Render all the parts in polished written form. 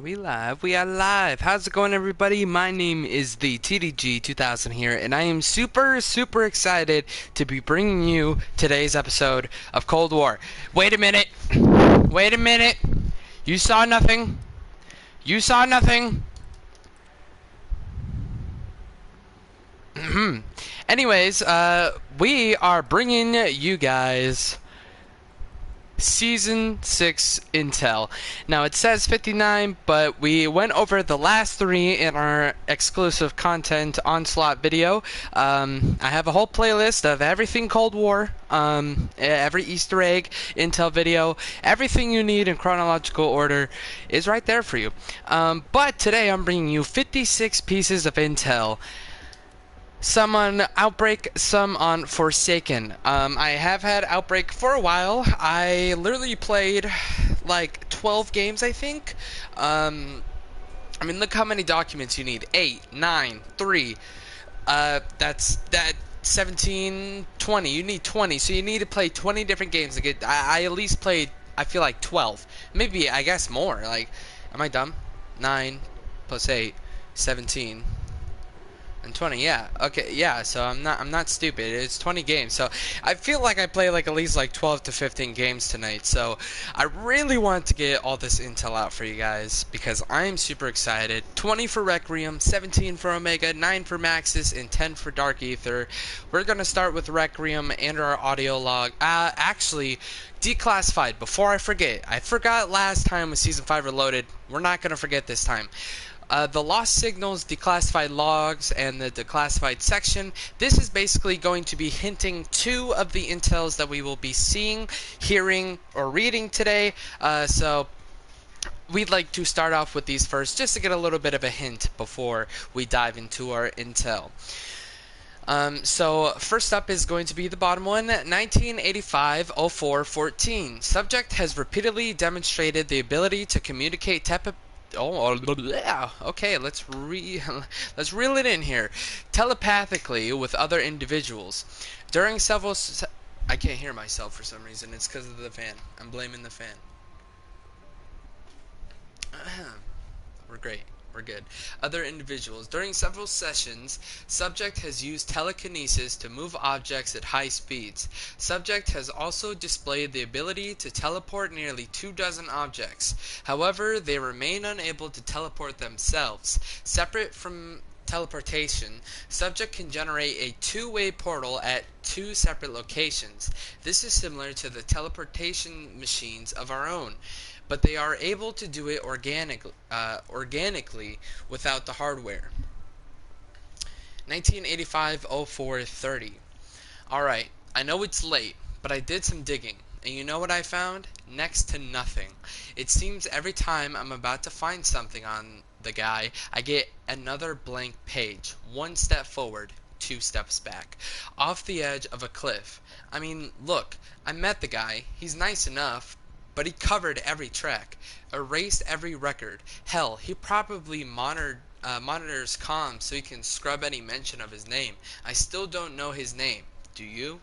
We live? We are live. How's it going, everybody? My name is the TDG 2000 here, and I am super excited to be bringing you today's episode of Cold War. Wait a minute. Wait a minute. You saw nothing. You saw nothing. Anyways, we are bringing you guys Season 6 Intel. Now it says 59, but we went over the last 3 in our exclusive content onslaught video. I have a whole playlist of everything Cold War, every Easter egg, Intel video, everything you need in chronological order is right there for you. But today I'm bringing you 56 pieces of Intel. Some on Outbreak, some on Forsaken. I have had Outbreak for a while. I literally played like 12 games, I think. I mean, look how many documents you need. 8, 9, 3. That's 17, 20. You need 20. So you need to play 20 different games to get. I at least played, I feel like 12. Maybe, I guess more. Like, am I dumb? 9 plus 8, 17. And 20, yeah. Okay, yeah, so I'm not stupid. It's 20 games. So I feel like I play like at least like 12 to 15 games tonight. So I really want to get all this intel out for you guys because I'm super excited. 20 for Requiem, 17 for Omega, 9 for Maxis, and 10 for Dark Ether. We're going to start with Requiem and our audio log. Actually, declassified, before I forget. I forgot last time with Season 5 Reloaded. We're not going to forget this time. The lost signals, declassified logs, and the declassified section. This is basically going to be hinting 2 of the intels that we will be seeing, hearing, or reading today. So we'd like to start off with these first, just to get a little bit of a hint before we dive into our intel. So first up is going to be the bottom one, 1985-04-14. Subject has repeatedly demonstrated the ability to communicate okay, let's reel it in here. Telepathically with other individuals. During several I can't hear myself for some reason. It's because of the fan. I'm blaming the fan. We're great. We're good. Other individuals. During several sessions, subject has used telekinesis to move objects at high speeds. Subject has also displayed the ability to teleport nearly 24 objects. However, they remain unable to teleport themselves. Separate from teleportation, subject can generate a two-way portal at 2 separate locations. This is similar to the teleportation machines of our own, but they are able to do it organically without the hardware. 1985-04-30. Alright, I know it's late, but I did some digging, and you know what I found? Next to nothing. It seems every time I'm about to find something on the guy, I get another blank page. 1 step forward, 2 steps back. Off the edge of a cliff. I mean, look, I met the guy. He's nice enough, but he covered every track, erased every record. Hell, he probably monitors comms so he can scrub any mention of his name. I still don't know his name. Do you?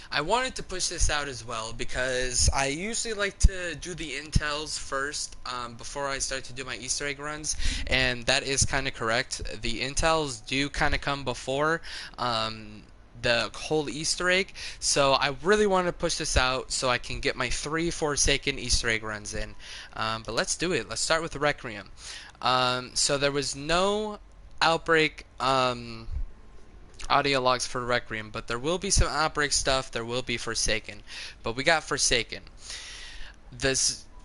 I wanted to push this out as well because I usually like to do the intels first before I start to do my Easter egg runs, and that is kind of correct. The intels do kind of come before the whole Easter egg, so I really want to push this out so I can get my 3 Forsaken Easter egg runs in. But let's do it. Let's start with the Requiem. So there was no Outbreak audio logs for Requiem, but there will be some Outbreak stuff. There will be Forsaken, but we got Forsaken. The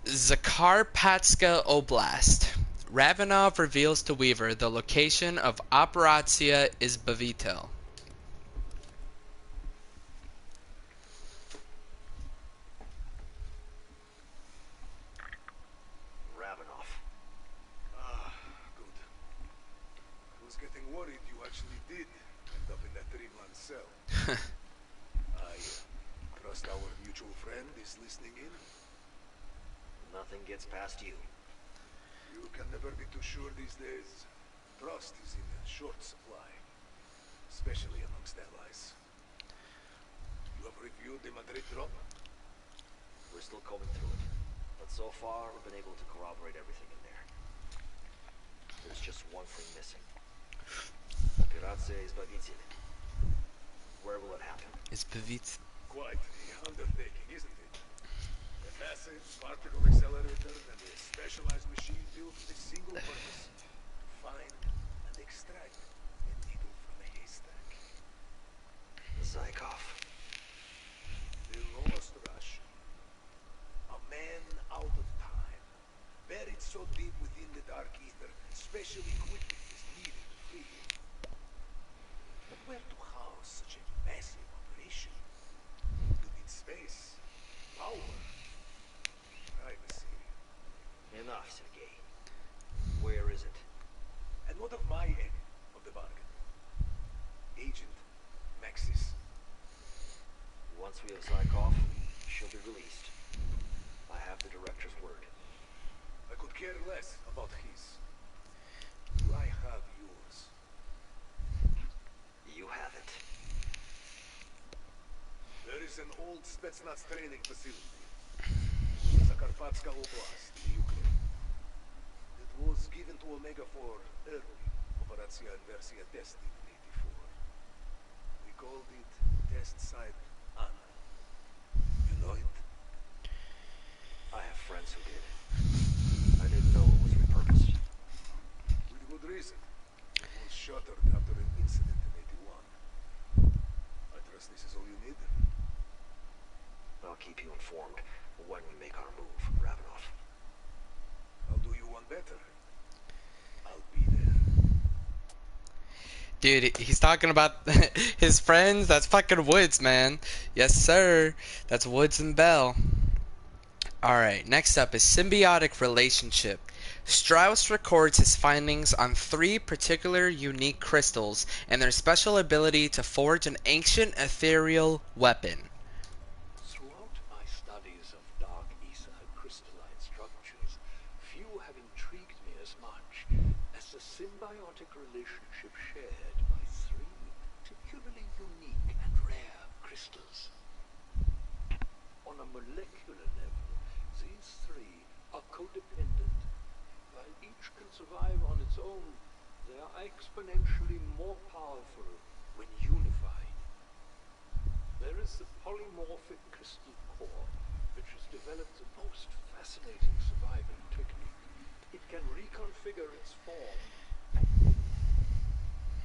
Zakarpatska Oblast. Ravenov reveals to Weaver the location of Operacja Izbavitel. I trust our mutual friend is listening in. Nothing gets past you. You can never be too sure these days. Trust is in short supply, especially amongst allies. You have reviewed the Madrid drop? We're still combing through it. But so far, we've been able to corroborate everything in there. There's just one thing missing. Operatsia Избавитель. Where will it happen? It's Pavit. Quite the undertaking, isn't it? A massive particle accelerator and a specialized machine built with a single purpose: to find and extract a needle from a haystack. Zykov. The lost Russian. A man out of time. Buried so deep within the dark ether, special equipment is needed to free him. But where to house such a massive operation? You need space, power, privacy. Enough, Sergei. Where is it? And what of my end of the bargain? Agent Maxis. Once we have Zykov, she'll be released. I have the director's word. I could care less about his. Do I have yours? You have it. There is an old Spetsnaz training facility. Zakarpatska Oblast in Ukraine. It was given to Omega for early Operatia Inversia testing in 84. We called it Test Site Anna. You know it? I have friends who did. I didn't know it was repurposed. With good reason. It was shuttered after an incident in 81. I trust this is all you need. I'll keep you informed when we make our move, Ravenov. I'll do you one better. I'll be there. Dude, he's talking about his friends. That's fucking Woods, man. Yes, sir. That's Woods and Bell. Alright, next up is symbiotic relationship. Strauss records his findings on 3 particular unique crystals and their special ability to forge an ancient ethereal weapon. Throughout my studies of dark ether crystalline structures, few have intrigued me as much as the symbiotic relationship shared by 3 particularly unique and rare crystals. On a molecular level, these 3 are codependent. While each can survive on its own, they are exponentially more powerful when unified. There is the polymorphic crystal core, which has developed the most fascinating survival technique. It can reconfigure its form.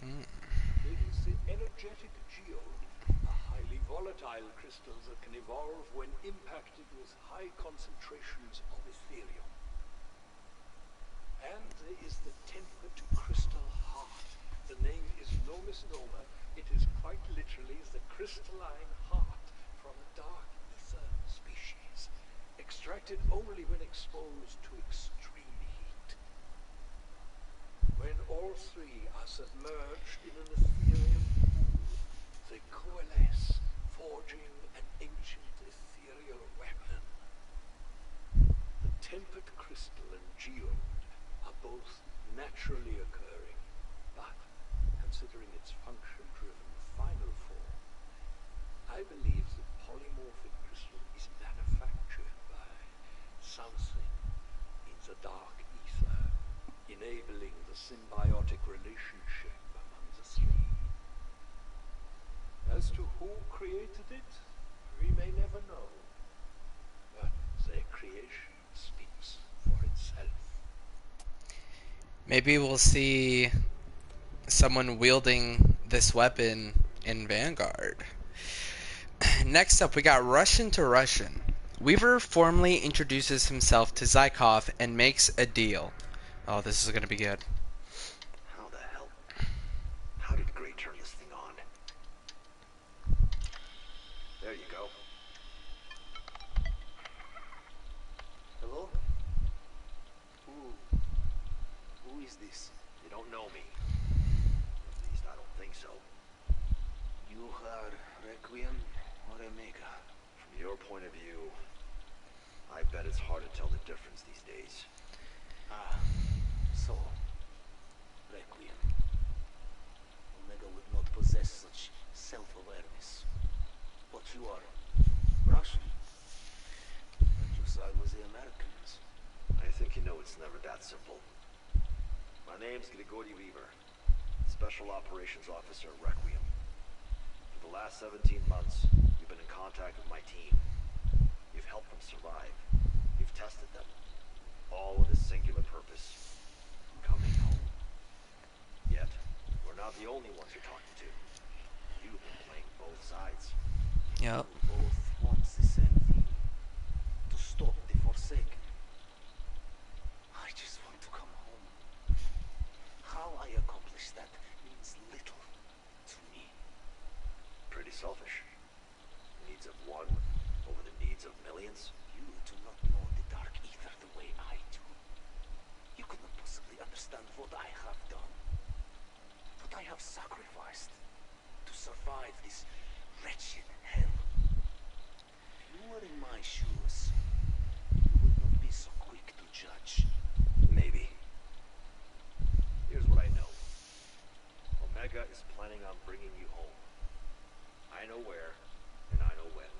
There is the energetic geode, a highly volatile crystal that can evolve when impacted with high concentrations of Ethereum. And there is the tempered crystal heart. The name is no misnomer. It is quite literally the crystalline heart from a dark ether species, extracted only when exposed to extreme heat. When all 3 are submerged in an Ethereum pool, they coalesce, forging an ancient ethereal weapon. The tempered crystal and geode are both naturally occurring, but considering its function-driven final form, I believe the polymorphic crystal is manufactured by something in the dark ether, enabling the symbiotic relationship among the 3. As to who created it, we may never know, but their creation speaks for itself. Maybe we'll see someone wielding this weapon in Vanguard. Next up, we got Russian to Russian. Weaver formally introduces himself to Zykov and makes a deal. Oh, this is gonna be good. How the hell? How did Gray turn this thing on? There you go. Hello? Who is this? You don't know me. At least I don't think so. You are Requiem or Omega? From your point of view, I bet it's hard to tell the difference these days. Ah, so Requiem. Omega would not possess such self-awareness. But you are Russian. And your side was the American. it's never that simple. My name's Grigori Weaver, Special Operations Officer at Requiem. For the last 17 months, you've been in contact with my team. You've helped them survive. You've tested them. All with a singular purpose. Coming home. Yet, we're not the only ones you're talking to. You've been playing both sides. Yep. Both want the same thing. To stop the Forsaken. I just want to come home. How I accomplish that means little to me. Pretty selfish. Needs of one over the needs of millions. You do not know the Dark Ether the way I do. You could not possibly understand what I have done. What I have sacrificed to survive this wretched hell. If you were in my shoes, you would not be so quick to judge. Maybe. Here's what I know. Omega is planning on bringing you home. I know where, and I know when.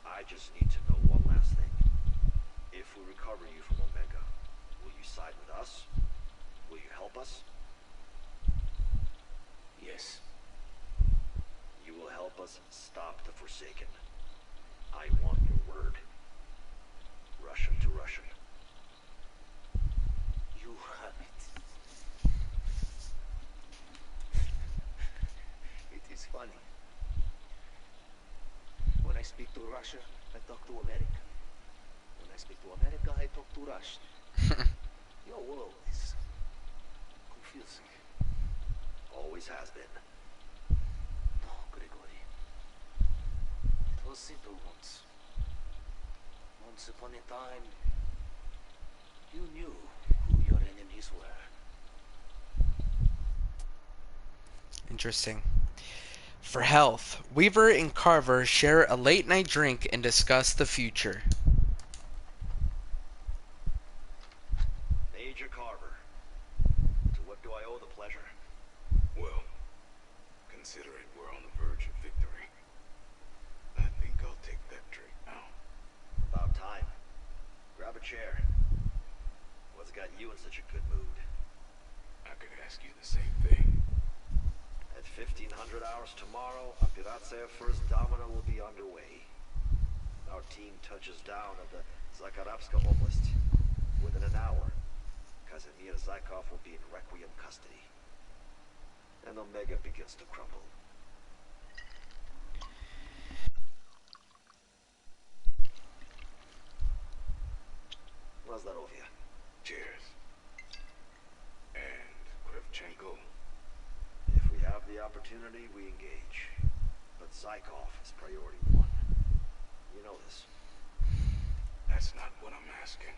I just need to know one last thing. If we recover you from Omega, will you side with us? Will you help us? Yes. You will help us stop the Forsaken. I want your word. Russian to Russian. You have it. It is funny. When I speak to Russia, I talk to America. When I speak to America, I talk to Russia. Your world is confusing. Always has been. No, Grigori. It was simple once. Once upon a time, you knew who your enemies were. Interesting. For health, Weaver and Carver share a late-night drink and discuss the future. Major Carver. To what do I owe the pleasure? Well, considering we're on the verge of victory, I think I'll take that drink now. About time. Grab a chair. What's got you in such a good mood? I could ask you the same thing. At 1500 hours tomorrow, Operacja First Domino will be underway. Our team touches down at the Zakharovska Oblast. Within an hour, Kazimir Zykov will be in Requiem custody. And Omega begins to crumble. Lazdarovia. Cheers. And Krivchenko. If we have the opportunity, we engage. But Zykov is priority one. You know this. That's not what I'm asking.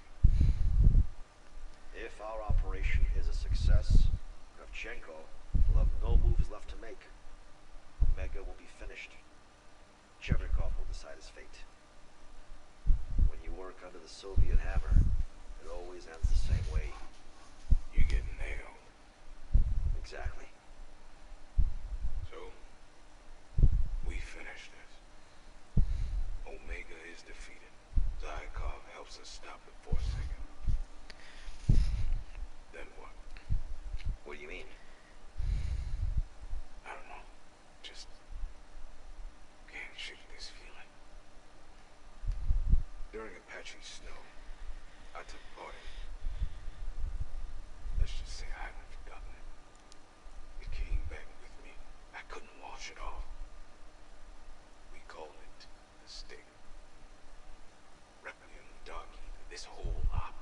If our operation is a success, Kravchenko will have no moves left to make. Omega will be finished. Chevrikov will decide his fate. When you work under the Soviet hammer, it always ends the same way. You get nailed. Exactly. So, we finish this. Omega is defeated. Zykov helps us stop it for a second. Then what? What do you mean? I don't know. Just can't shake this feeling. During Apache Snow, I took part in it. Let's just say I haven't forgotten it. It came back with me. I couldn't wash it off. We call it the stick. Requiem, Dark Ether, this whole lot.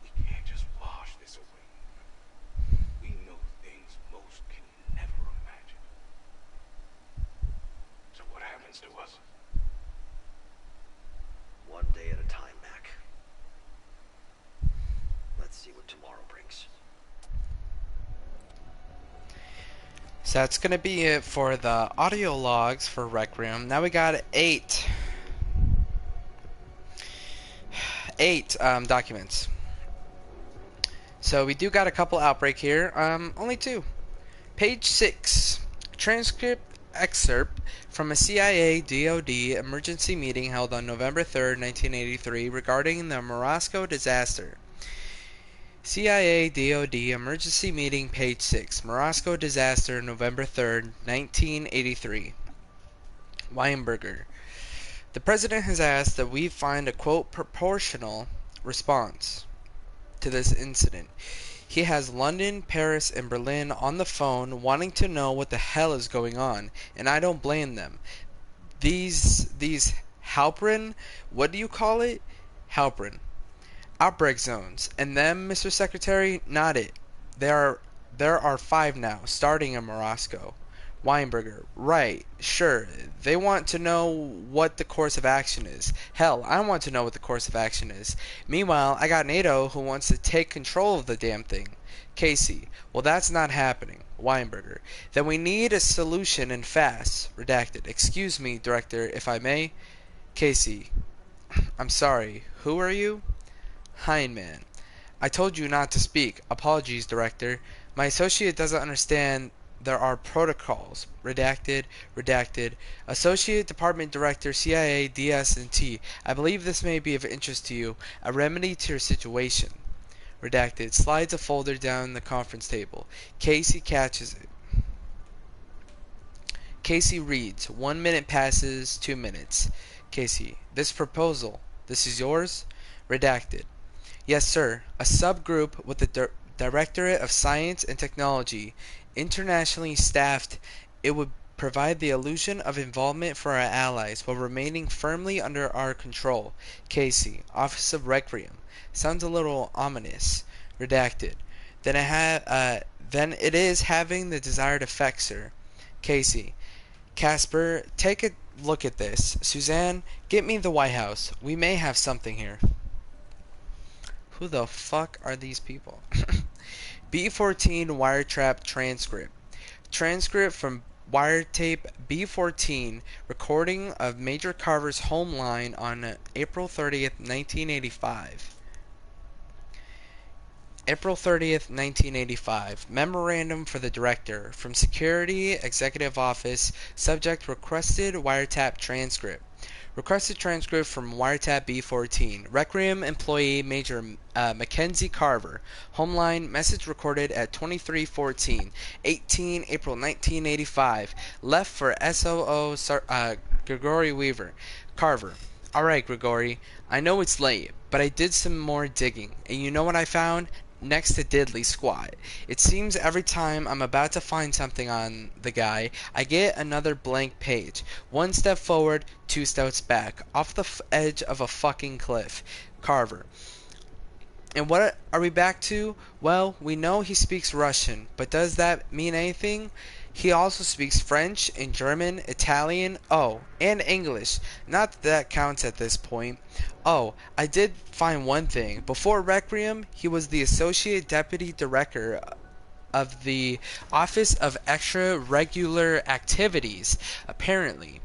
We can't just wash this away. We know things most can never imagine. So what happens to us? One day at a time, Mac. Let's see what tomorrow brings. So that's going to be it for the audio logs for Requiem. Now we got eight documents. So we do got a couple outbreak here. Only two. Page 6. Transcript excerpt from a CIA DoD emergency meeting held on November 3rd, 1983 regarding the Morosco disaster. CIA DoD emergency meeting, page 6. Morosco disaster, November 3rd, 1983. Weinberger. The President has asked that we find a, quote, proportional response to this incident. He has London, Paris, and Berlin on the phone wanting to know what the hell is going on, and I don't blame them. These Halperin, what do you call it? Halperin. Outbreak zones. And them, Mr. Secretary, not it. There are 5 now, starting in Morosco. Weinberger. Right, sure. They want to know what the course of action is. Hell, I want to know what the course of action is. Meanwhile, I got NATO who wants to take control of the damn thing. Casey. Well, that's not happening. Weinberger. Then we need a solution and fast. Redacted. Excuse me, Director, if I may. Casey. I'm sorry. Who are you? Hindman. I told you not to speak. Apologies, Director. My associate doesn't understand. There are protocols. Redacted. Redacted. Associate Department Director, CIA, DS&T. I believe this may be of interest to you. A remedy to your situation. Redacted. Slides a folder down the conference table. Casey catches it. Casey reads. 1 minute passes. 2 minutes. Casey. This proposal. This is yours? Redacted. Yes, sir. A subgroup with the Directorate of Science and Technology, internationally staffed. It would provide the illusion of involvement for our allies while remaining firmly under our control. Casey, Office of Requiem. Sounds a little ominous. Redacted. Then it is having the desired effect, sir. Casey. Casper, take a look at this. Suzanne, get me the White House. We may have something here. Who the fuck are these people? B14 wiretap transcript. Transcript from wiretape B14, recording of Major Carver's home line on April 30th, 1985. April 30th, 1985. Memorandum for the Director. From Security Executive Office. Subject requested wiretap transcript. Requested transcript from wiretap B14. Requiem employee Major Mackenzie Carver. Homeline message recorded at 23:14, 18 April 1985. Left for SOO Gregory Weaver. Carver. Alright, Gregory. I know it's late, but I did some more digging. And you know what I found? Next to diddly squat. It seems every time I'm about to find something on the guy, I get another blank page. 1 step forward, 2 steps back. Off the edge of a fucking cliff. Carver. And what are we back to? Well, we know he speaks Russian, but does that mean anything? He also speaks French and German, Italian, oh, and English. Not that that counts at this point. Oh, I did find one thing. Before Requiem, he was the Associate Deputy Director of the Office of Extra Regular Activities, apparently.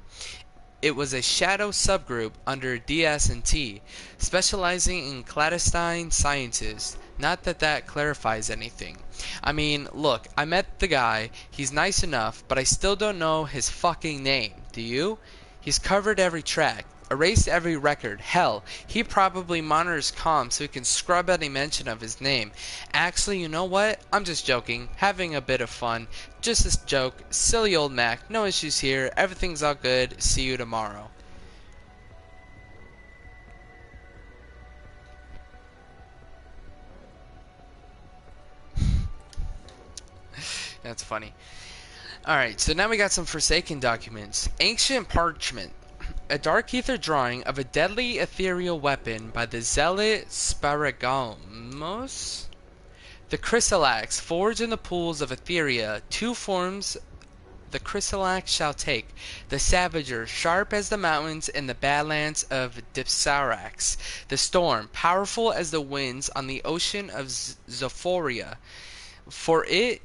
It was a shadow subgroup under DS&T, specializing in clandestine sciences. Not that that clarifies anything. I mean, look, I met the guy, he's nice enough, but I still don't know his fucking name. Do you? He's covered every track, erased every record. Hell, he probably monitors comms so he can scrub any mention of his name. Actually, you know what? I'm just joking, having a bit of fun. Just a joke. Silly old Mac. No issues here. Everything's all good. See you tomorrow. That's funny. Alright, so now we got some Forsaken documents. Ancient parchment. A dark ether drawing of a deadly ethereal weapon by the zealot Sparagamos. The Crystallized, forged in the pools of Etheria, 2 forms the Crystallized shall take. The Savager, sharp as the mountains in the badlands of Dipsarax. The Storm, powerful as the winds on the ocean of Zophoria. For it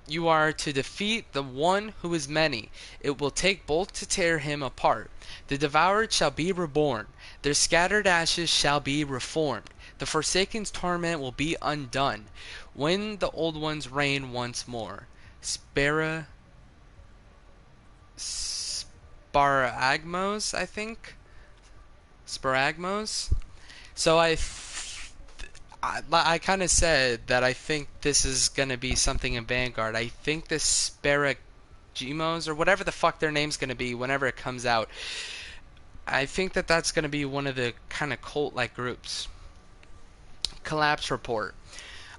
you are to defeat the one who is many. It will take both to tear him apart. The devoured shall be reborn. Their scattered ashes shall be reformed. The Forsaken's torment will be undone when the old ones reign once more. Sparagmos, I think. Sparagmos. So I kind of said that I think this is going to be something in Vanguard. I think this Sparagmos, or whatever the fuck their name's going to be whenever it comes out, I think that that's going to be one of the kind of cult-like groups. Collapse Report.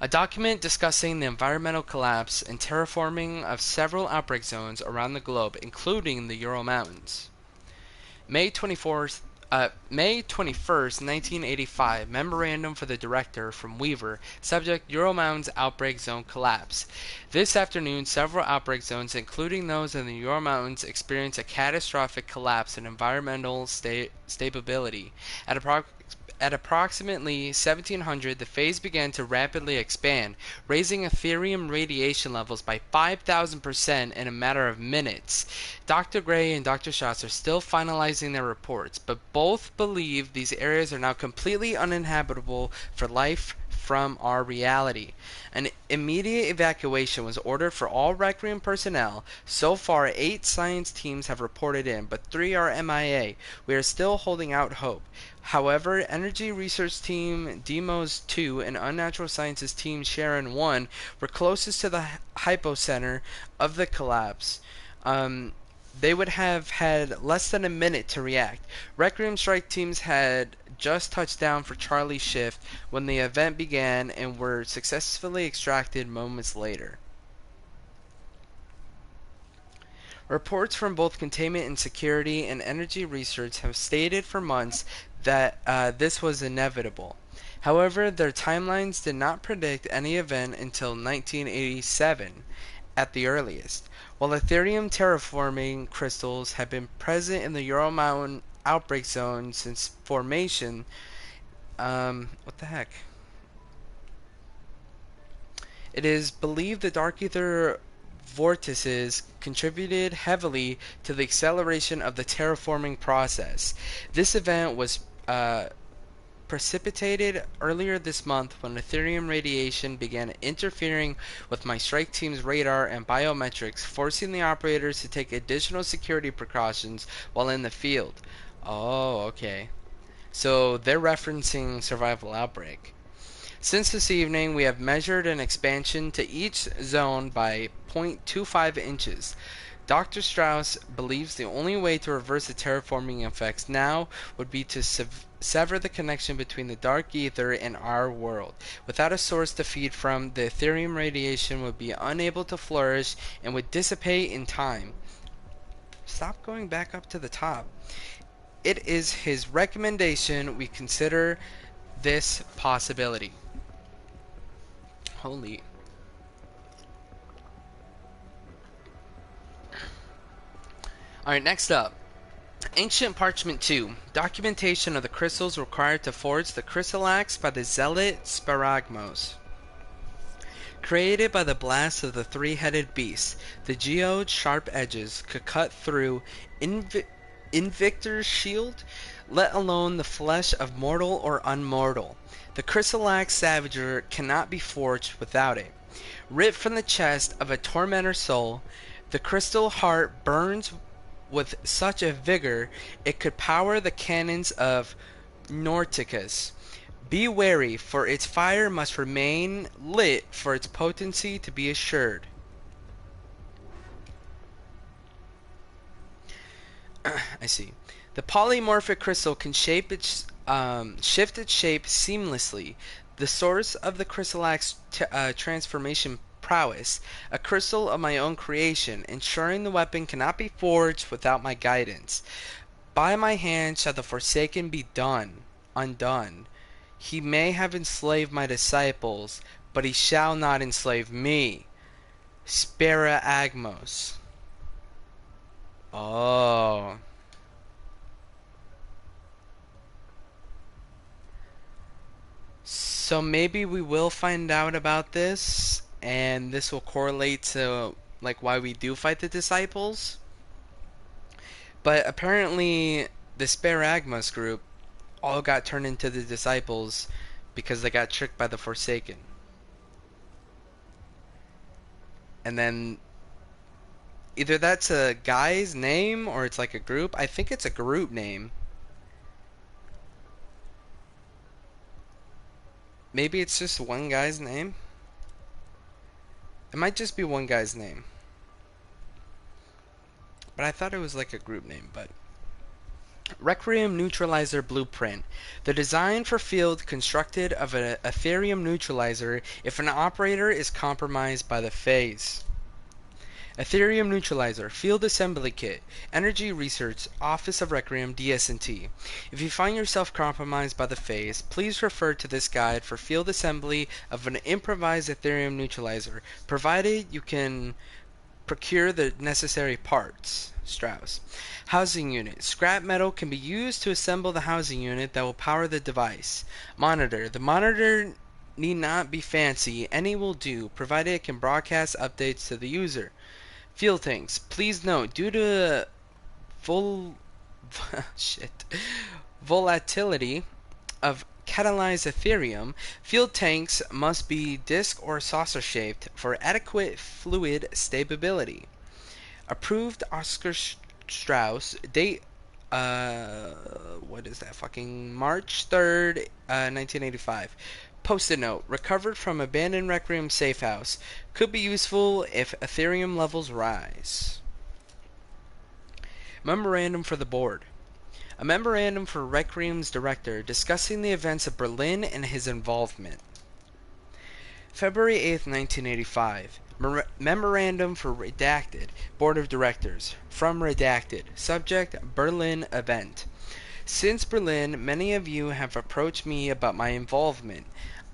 A document discussing the environmental collapse and terraforming of several outbreak zones around the globe, including the Ural Mountains. May 21st, 1985, memorandum for the director from Weaver, subject Ural Mountains outbreak zone collapse. This afternoon, several outbreak zones, including those in the Ural Mountains, experienced a catastrophic collapse in environmental stability. At approximately 1700, the phase began to rapidly expand, raising Ethereum radiation levels by 5,000% in a matter of minutes. Dr. Gray and Dr. Schatz are still finalizing their reports, but both believe these areas are now completely uninhabitable for life from our reality. An immediate evacuation was ordered for all Requiem personnel. So far, 8 science teams have reported in, but 3 are MIA. We are still holding out hope. However, Energy Research Team Demos 2 and Unnatural Sciences Team Sharon 1 were closest to the hypocenter of the collapse. They would have had less than a minute to react. Requiem strike teams had just touched down for Charlie's shift when the event began and were successfully extracted moments later. Reports from both Containment and Security and Energy Research have stated for months that this was inevitable. However, their timelines did not predict any event until 1987 at the earliest. While Ethereum terraforming crystals have been present in the Ural Mountain outbreak zone since formation, what the heck? It is believed the Dark Ether vortices contributed heavily to the acceleration of the terraforming process. This event was precipitated earlier this month when Ethereum radiation began interfering with my strike team's radar and biometrics, forcing the operators to take additional security precautions while in the field. Oh, okay. So they're referencing Survival Outbreak. Since this evening, we have measured an expansion to each zone by 0.25 inches. Dr. Strauss believes the only way to reverse the terraforming effects now would be to sever the connection between the dark ether and our world. Without a source to feed from, the Ethereum radiation would be unable to flourish and would dissipate in time. Stop going back up to the top. It is his recommendation we consider this possibility. Holy. Alright, next up. Ancient Parchment 2. Documentation of the crystals required to forge the Crystallized by the Zealot Sparagmos. Created by the blast of the three-headed beast, the geode's sharp edges could cut through Invictor's shield, let alone the flesh of mortal or unmortal. The Crystallized Savager cannot be forged without it. Ripped from the chest of a tormentor soul, the crystal heart burns with such a vigor it could power the cannons of Norticus. Be wary, for its fire must remain lit for its potency to be assured. I see. The polymorphic crystal can shift its shape seamlessly. The source of the crystallized transformation prowess, a crystal of my own creation, ensuring the weapon cannot be forged without my guidance. By my hand shall the Forsaken be undone. He may have enslaved my disciples, but he shall not enslave me. Sparagmos. Oh. So maybe we will find out about this, and this will correlate to like why we do fight the disciples. But apparently the Sparagmos group all got turned into the disciples because they got tricked by the Forsaken. And then Either that's a guy's name or it's like a group. I think it's a group name. Maybe it's just one guy's name. It might just be one guy's name. But I thought it was like a group name, but... Requiem Neutralizer Blueprint. The design for field constructed of an Ethereum neutralizer if an operator is compromised by the phase. Ethereum Neutralizer Field Assembly Kit. Energy Research Office of Requiem DS&T. If you find yourself compromised by the phase, please refer to this guide for field assembly of an improvised Ethereum neutralizer, provided you can procure the necessary parts. Strauss. Housing unit. Scrap metal can be used to assemble the housing unit that will power the device. Monitor. The monitor need not be fancy. Any will do, provided it can broadcast updates to the user. Field tanks. Please note, due to volatility of catalyzed Ethereum, field tanks must be disc or saucer shaped for adequate fluid stability. Approved Oscar Strauss. Date, what is that? Fucking March 3rd, 1985. Post-it note. Recovered from abandoned Requiem safe house. Could be useful if Ethereum levels rise. Memorandum for the board. A memorandum for Requiem's director discussing the events of Berlin and his involvement. February 8th, 1985. Memorandum for Redacted. Board of Directors. From Redacted. Subject, Berlin event. Since Berlin, many of you have approached me about my involvement.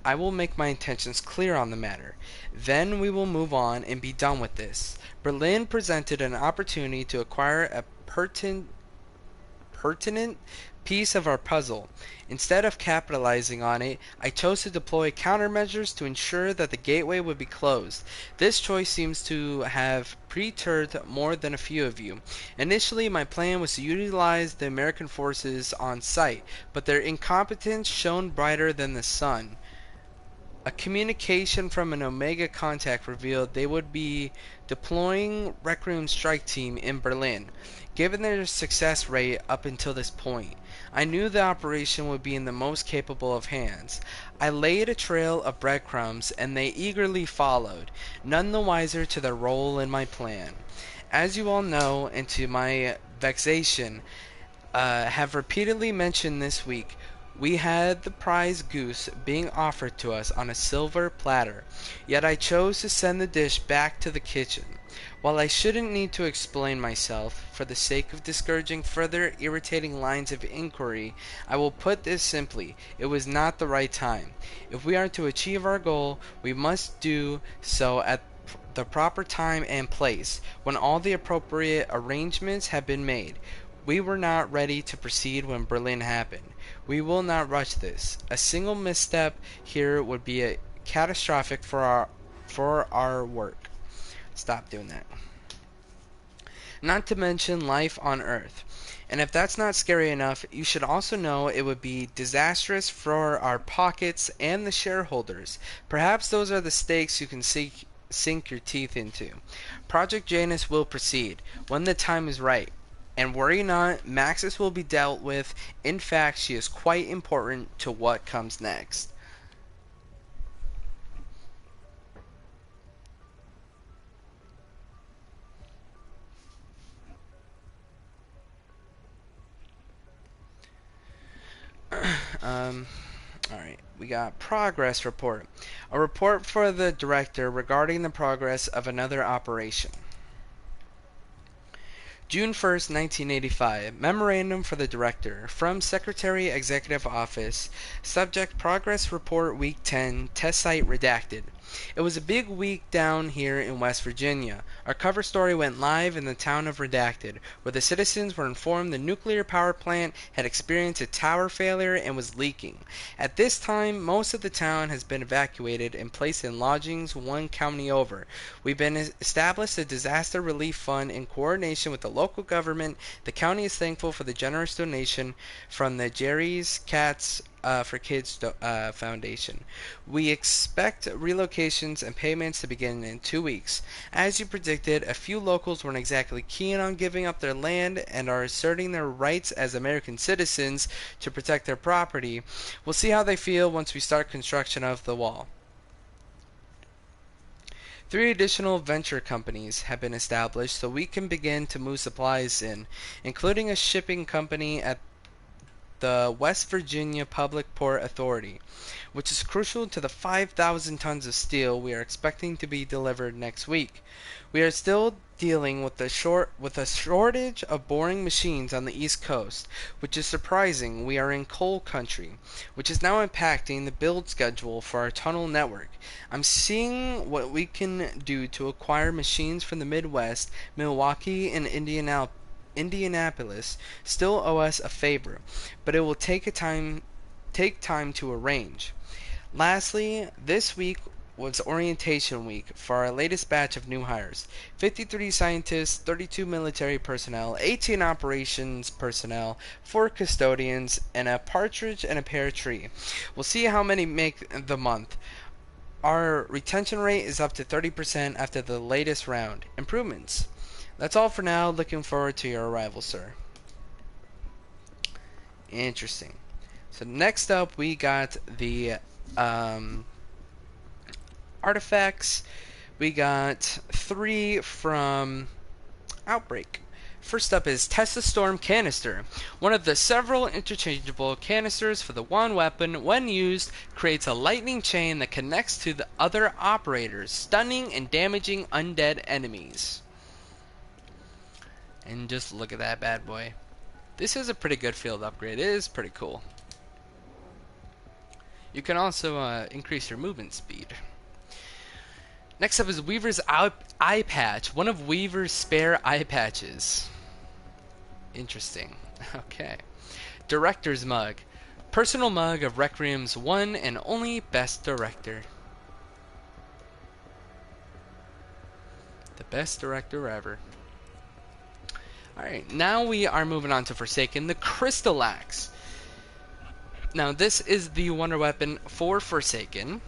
I will make my intentions clear on the matter. Then we will move on and be done with this. Berlin presented an opportunity to acquire a pertinent piece of our puzzle. Instead of capitalizing on it, I chose to deploy countermeasures to ensure that the gateway would be closed. This choice seems to have perturbed more than a few of you. Initially, my plan was to utilize the American forces on site, but their incompetence shone brighter than the sun. A communication from an Omega contact revealed they would be deploying Requiem strike team in Berlin. Given their success rate up until this point, I knew the operation would be in the most capable of hands. I laid a trail of breadcrumbs, and they eagerly followed, none the wiser to their role in my plan. As you all know, and to my vexation, have repeatedly mentioned this week, we had the prize goose being offered to us on a silver platter, yet I chose to send the dish back to the kitchen. While I shouldn't need to explain myself, for the sake of discouraging further irritating lines of inquiry, I will put this simply: it was not the right time. If we are to achieve our goal, we must do so at the proper time and place, when all the appropriate arrangements have been made. We were not ready to proceed when Berlin happened. We will not rush this. A single misstep here would be catastrophic for our work. Stop doing that. Not to mention life on Earth. And if that's not scary enough, you should also know it would be disastrous for our pockets and the shareholders. Perhaps those are the stakes you can sink your teeth into. Project Janus will proceed when the time is right. And worry not, Maxis will be dealt with. In fact, she is quite important to what comes next. Alright, we got progress report. A report for the director regarding the progress of another operation. June 1st, 1985. Memorandum for the Director. From Secretary Executive Office. Subject Progress Report Week 10. Test Site Redacted. It was a big week down here in West Virginia. Our cover story went live in the town of Redacted, where the citizens were informed the nuclear power plant had experienced a tower failure and was leaking. At this time, most of the town has been evacuated and placed in lodgings one county over. We've been established a disaster relief fund in coordination with the local government. The county is thankful for the generous donation from the Jerry's Cats for Kids Foundation. We expect relocations and payments to begin in 2 weeks. As you predicted, a few locals weren't exactly keen on giving up their land and are asserting their rights as American citizens to protect their property. We'll see how they feel once we start construction of the wall. 3 additional venture companies have been established so we can begin to move supplies in, including a shipping company at the West Virginia Public Port Authority, which is crucial to the 5,000 tons of steel we are expecting to be delivered next week. We are still dealing with a shortage of boring machines on the East Coast, which is surprising. We are in coal country, which is now impacting the build schedule for our tunnel network. I'm seeing what we can do to acquire machines from the Midwest. Milwaukee and Indianapolis still owe us a favor, but it will take time to arrange. Lastly, this week was orientation week for our latest batch of new hires. 53 scientists, 32 military personnel, 18 operations personnel, 4 custodians, and a partridge and a pear tree. We'll see how many make the month. Our retention rate is up to 30% after the latest round. Improvements. That's all for now. Looking forward to your arrival, sir. Interesting. So next up we got the artifacts. We got 3 from Outbreak. First up is Test the Storm Canister. One of the several interchangeable canisters for the one weapon, when used, creates a lightning chain that connects to the other operators, stunning and damaging undead enemies. And just look at that bad boy. This is a pretty good field upgrade. It is pretty cool. You can also increase your movement speed. Next up is Weaver's eye patch. One of Weaver's spare eye patches. Interesting. Okay. Director's mug. Personal mug of Requiem's one and only best director. The best director ever. Alright, now we are moving on to Forsaken, the Crystallized. Now this is the wonder weapon for Forsaken.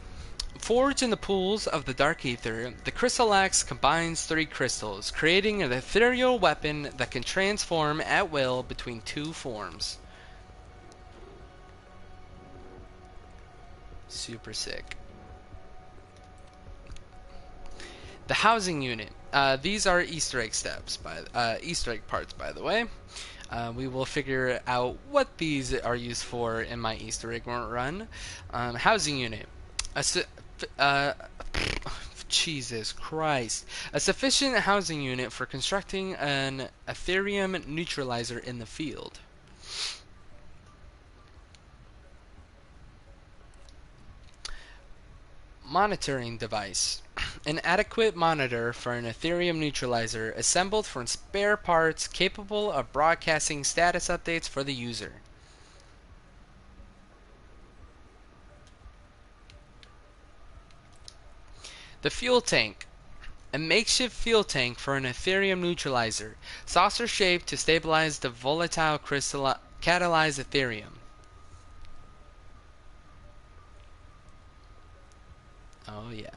Forged in the pools of the Dark Ether, the Crystallized combines 3 crystals, creating an ethereal weapon that can transform at will between 2 forms. Super sick. The housing unit. These are Easter egg steps, Easter egg parts, by the way. We will figure out what these are used for in my Easter egg run. Housing unit. Jesus Christ. A sufficient housing unit for constructing an Ethereum neutralizer in the field. Monitoring device. An adequate monitor for an Ethereum neutralizer assembled from spare parts capable of broadcasting status updates for the user. The fuel tank. A makeshift fuel tank for an Ethereum neutralizer, saucer shaped to stabilize the volatile catalyzed Ethereum. Oh yeah.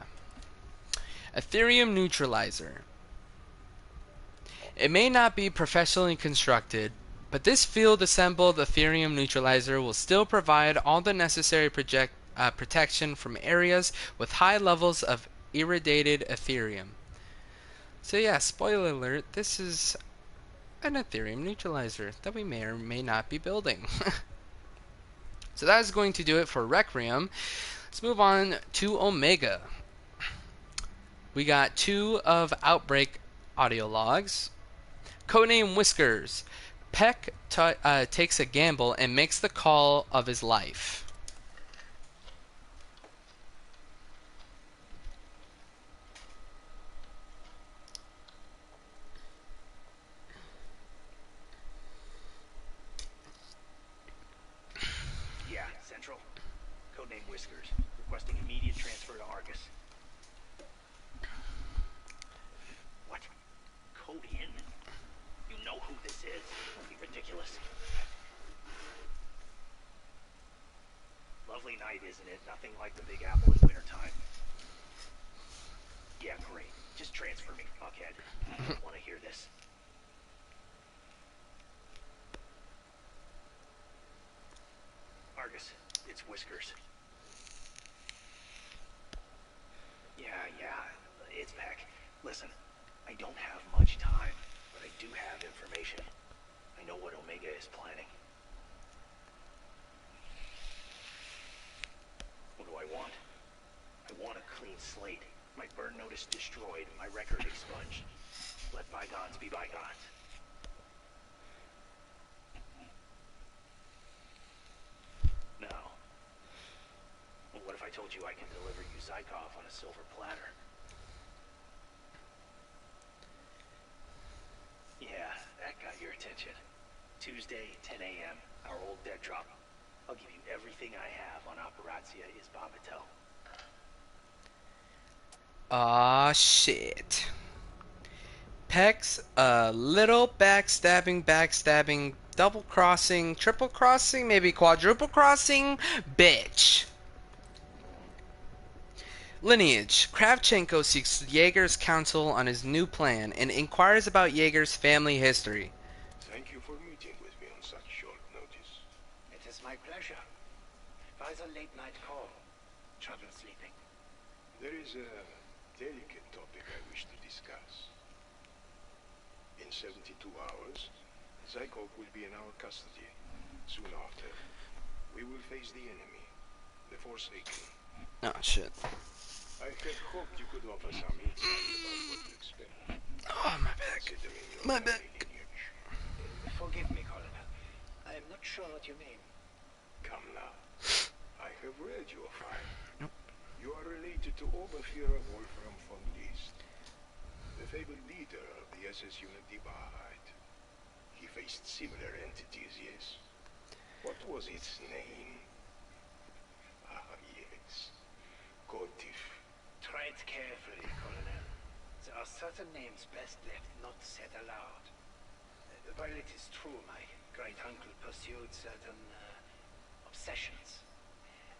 Ethereum neutralizer. It may not be professionally constructed, but this field assembled Ethereum neutralizer will still provide all the necessary protection from areas with high levels of irradiated Ethereum. So yeah, spoiler alert, this is an Ethereum neutralizer that we may or may not be building. So that is going to do it for Requiem. Let's move on to Omega. We got 2 of Outbreak audio logs. Codename Whiskers. Peck takes a gamble and makes the call of his life. Yeah, Central. Codename Whiskers. Requesting immediate transfer to Argus. What? Codian? You know who this is. Don't be ridiculous. lovely night, isn't it? Nothing like the Big Apple in wintertime. Yeah, great. Just transfer me, fuckhead. I don't want to hear this. Argus, it's Whiskers. Yeah, it's Peck. Listen, I don't have much time, but I do have information. I know what Omega is planning. What do I want? I want a clean slate. My burn notice destroyed, my record expunged. Let bygones be bygones. No. Well, what if I told you I can deliver you Zykov on a silver platter? Yeah, that got your attention. Tuesday, 10 a.m., our old dead drop. I'll give you everything I have on Operatia Isbabatel. Aw, shit. Peck's a little backstabbing, double crossing, triple crossing, maybe quadruple crossing bitch. Lineage. Kravchenko seeks Jaeger's counsel on his new plan and inquires about Jaeger's family history. Thank you for meeting with me on such short notice. It is my pleasure. Why the late night call? Trouble sleeping? There is a delicate topic I wish to discuss. In 72 hours, Zykov will be in our custody. Soon after, we will face the enemy, the Forsaken. Oh, shit. I had hoped you could offer some insight about what to expect. Oh, my back. Considering your My family back. lineage. Forgive me, Colonel. I am not sure what you mean. Come now. I have read your file. Nope. You are related to Oberfuhrer Wolfram von Liszt, the fabled leader of the SS unit Die Wahrheit. He faced similar entities, yes? What was its name? Ah, yes. Kotif. Tread carefully, Colonel. There are certain names best left not said aloud. While it is true my great-uncle pursued certain obsessions,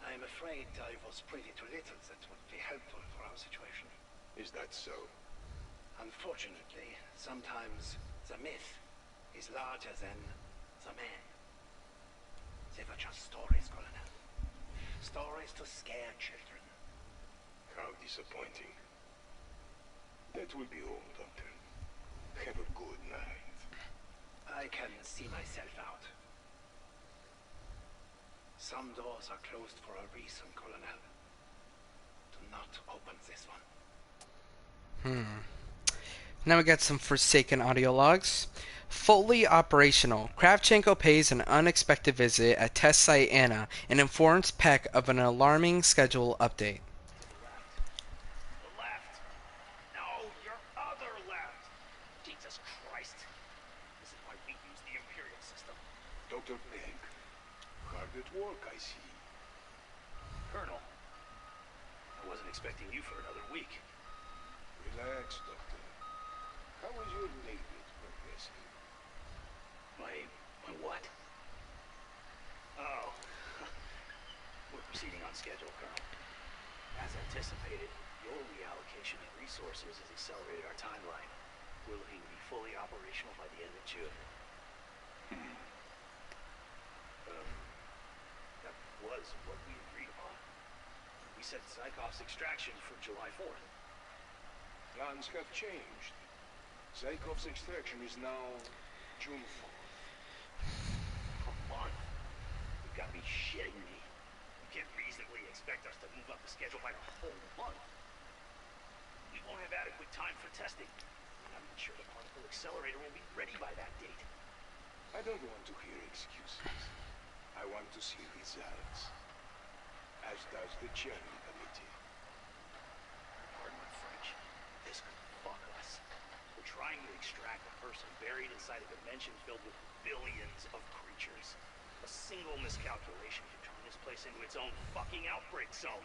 I am afraid I was privy to little that would be helpful for our situation. Is that so? Unfortunately, sometimes the myth is larger than the man. They were just stories, Colonel. Stories to scare children. How disappointing. That will be all, Doctor. Have a good night. I can see myself out. Some doors are closed for a reason, Colonel. Do not open this one. Now we got some Forsaken audio logs. Fully operational. Kravchenko pays an unexpected visit at test site Anna and informs Peck of an alarming schedule update. The left. No, your other left. Jesus Christ. This is why we use the Imperial system. Dr. Beck, hard at work, I see. Colonel, I wasn't expecting you for another week. Relax, Doctor. How was your latest progressing? My what? Oh. We're proceeding on schedule, Colonel. As anticipated, your reallocation of resources has accelerated our timeline. We're looking to be fully operational by the end of June. That was what we agreed upon. We set Zykov's extraction for July 4th. Plans have changed. Zykov's extraction is now June 4th. A month? You've got to be shitting me. You can't reasonably expect us to move up the schedule by a whole month. We won't have adequate time for testing. I'm not sure the particle accelerator will be ready by that date. I don't want to hear excuses. I want to see results. As does the Cherry Committee. Pardon my French. This could fuck us. We're trying to extract a person buried inside a dimension filled with billions of creatures. A single miscalculation can turn this place into its own fucking outbreak zone.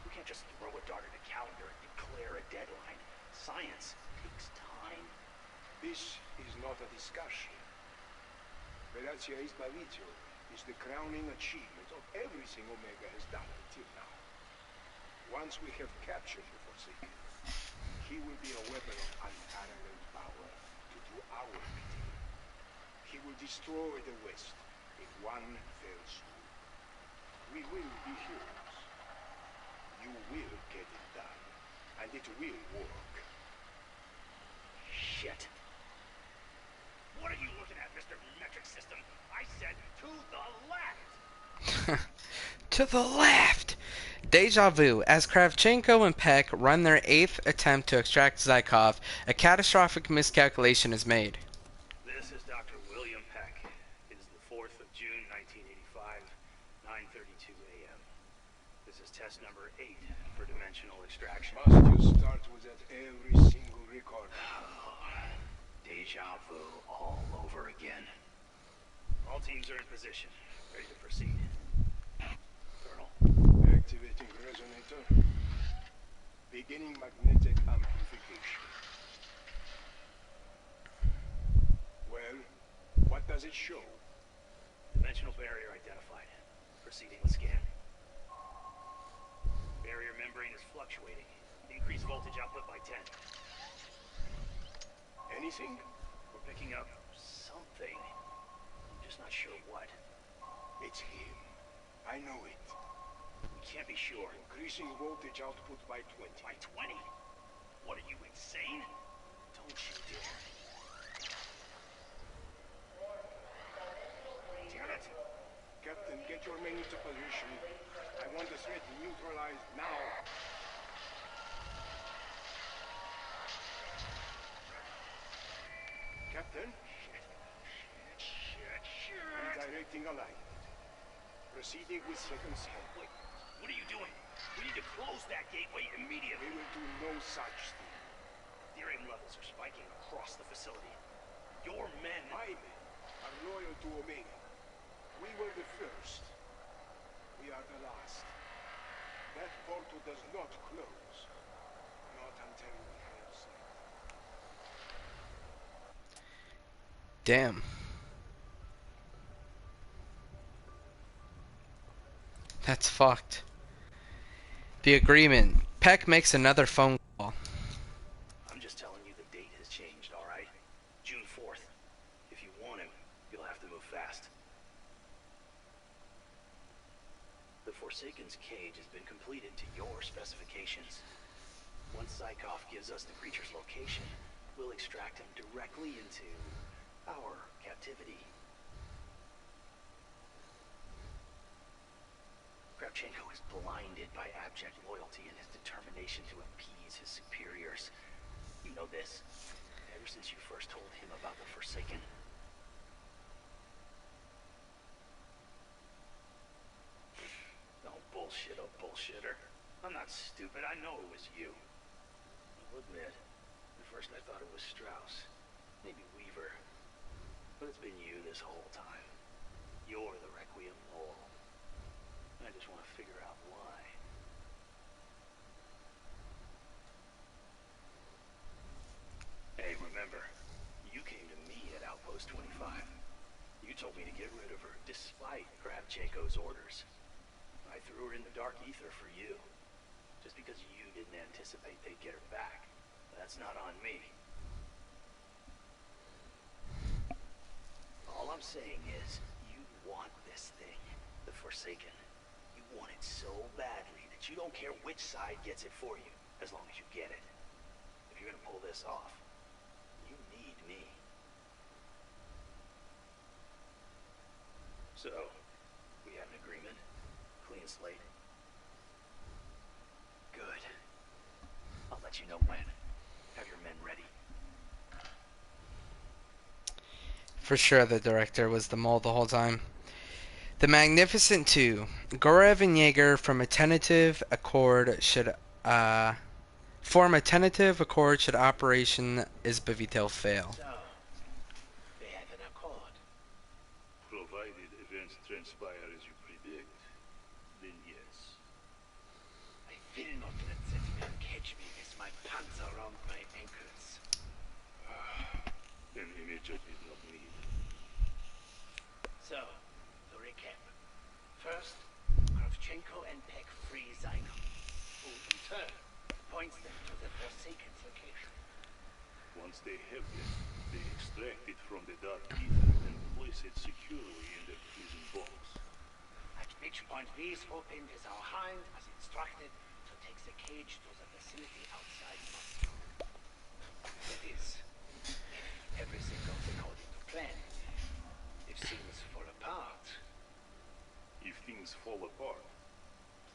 We can't just throw a dart at a calendar and declare a deadline. Science takes time. This is not a discussion. Operatia Izbavitio is the crowning achievement of everything Omega has done until now. Once we have captured the Forsaken, he will be a weapon of unparalleled power to do our bidding. He will destroy the West in one fell swoop. We will be heroes. You will get it done, and it will work. Shit. What are you looking at, Mr. Metric System? I said to the left! To the left! Deja vu. As Kravchenko and Peck run their 8th attempt to extract Zykov, a catastrophic miscalculation is made. This is Dr. William Peck. It is the 4th of June, 1985, 9:32 a.m. This is test number 8 for dimensional extraction. Must you start with that every single record? Deja vu all over again. All teams are in position, ready to proceed. Colonel. Activating resonator. Beginning magnetic amplification. Well, what does it show? Dimensional barrier identified. Proceeding with scan. Barrier membrane is fluctuating. Increase voltage output by 10. Anything? We're picking up something. I'm just not sure what. It's him. I know it. We can't be sure. Increasing voltage output by 20. By 20? What are you, insane? Don't you dare. Damn it! Captain, get your men into position. I want the threat neutralized now. Captain? Shit. Redirecting alignment. Proceeding with second scan. Wait, what are you doing? We need to close that gateway We immediately. will do no such thing. Ethereum levels are spiking across the facility. Your men... My men are loyal to Omega. We were the first. We are the last. That portal does not close. Not until we have said. Damn. That's fucked. The agreement. Peck makes another phone call. I'm just telling you the date has changed, alright? June 4th. If you want him, you'll have to move fast. The Forsaken's cage has been completed to your specifications. Once Zykov gives us the creature's location, we'll extract him directly into our captivity. Kravchenko is blinded by abject loyalty and his determination to appease his superiors. You know this. Ever since you first told him about the Forsaken. Oh, bullshit, oh bullshitter. I'm not stupid, I know it was you. I'll admit, at first I thought it was Strauss. Maybe Weaver. But it's been you this whole time. You're the Requiem mole. I just want to figure out why. Hey, remember, you came to me at Outpost 25. You told me to get rid of her, despite Kravchenko's orders. I threw her in the dark ether for you. Just because you didn't anticipate they'd get her back. That's not on me. All I'm saying is, you want this thing, the Forsaken. You want it so badly that you don't care which side gets it for you, as long as you get it. If you're gonna pull this off, you need me. So, we have an agreement? Clean slate? Good. I'll let you know when. Have your men ready. For sure the director was the mole the whole time. The Magnificent Two. Gorev and Jaeger form a tentative accord should Operation Izbavito fail. So, they have an accord. Provided events transpire as you predict, then yes. I will not let that man catch me with my pants around my ankles. An immediate did not need. So, the recap. First, Kravchenko and Peck free Zygon, who in turn points them to the Forsaken's location. Once they have it, they extract it from the dark ether and place it securely in their prison box. At which point we swoop in with our hind, as instructed, to take the cage to the facility outside Moscow. That is, if everything goes according to plan. If things fall apart, If things fall apart,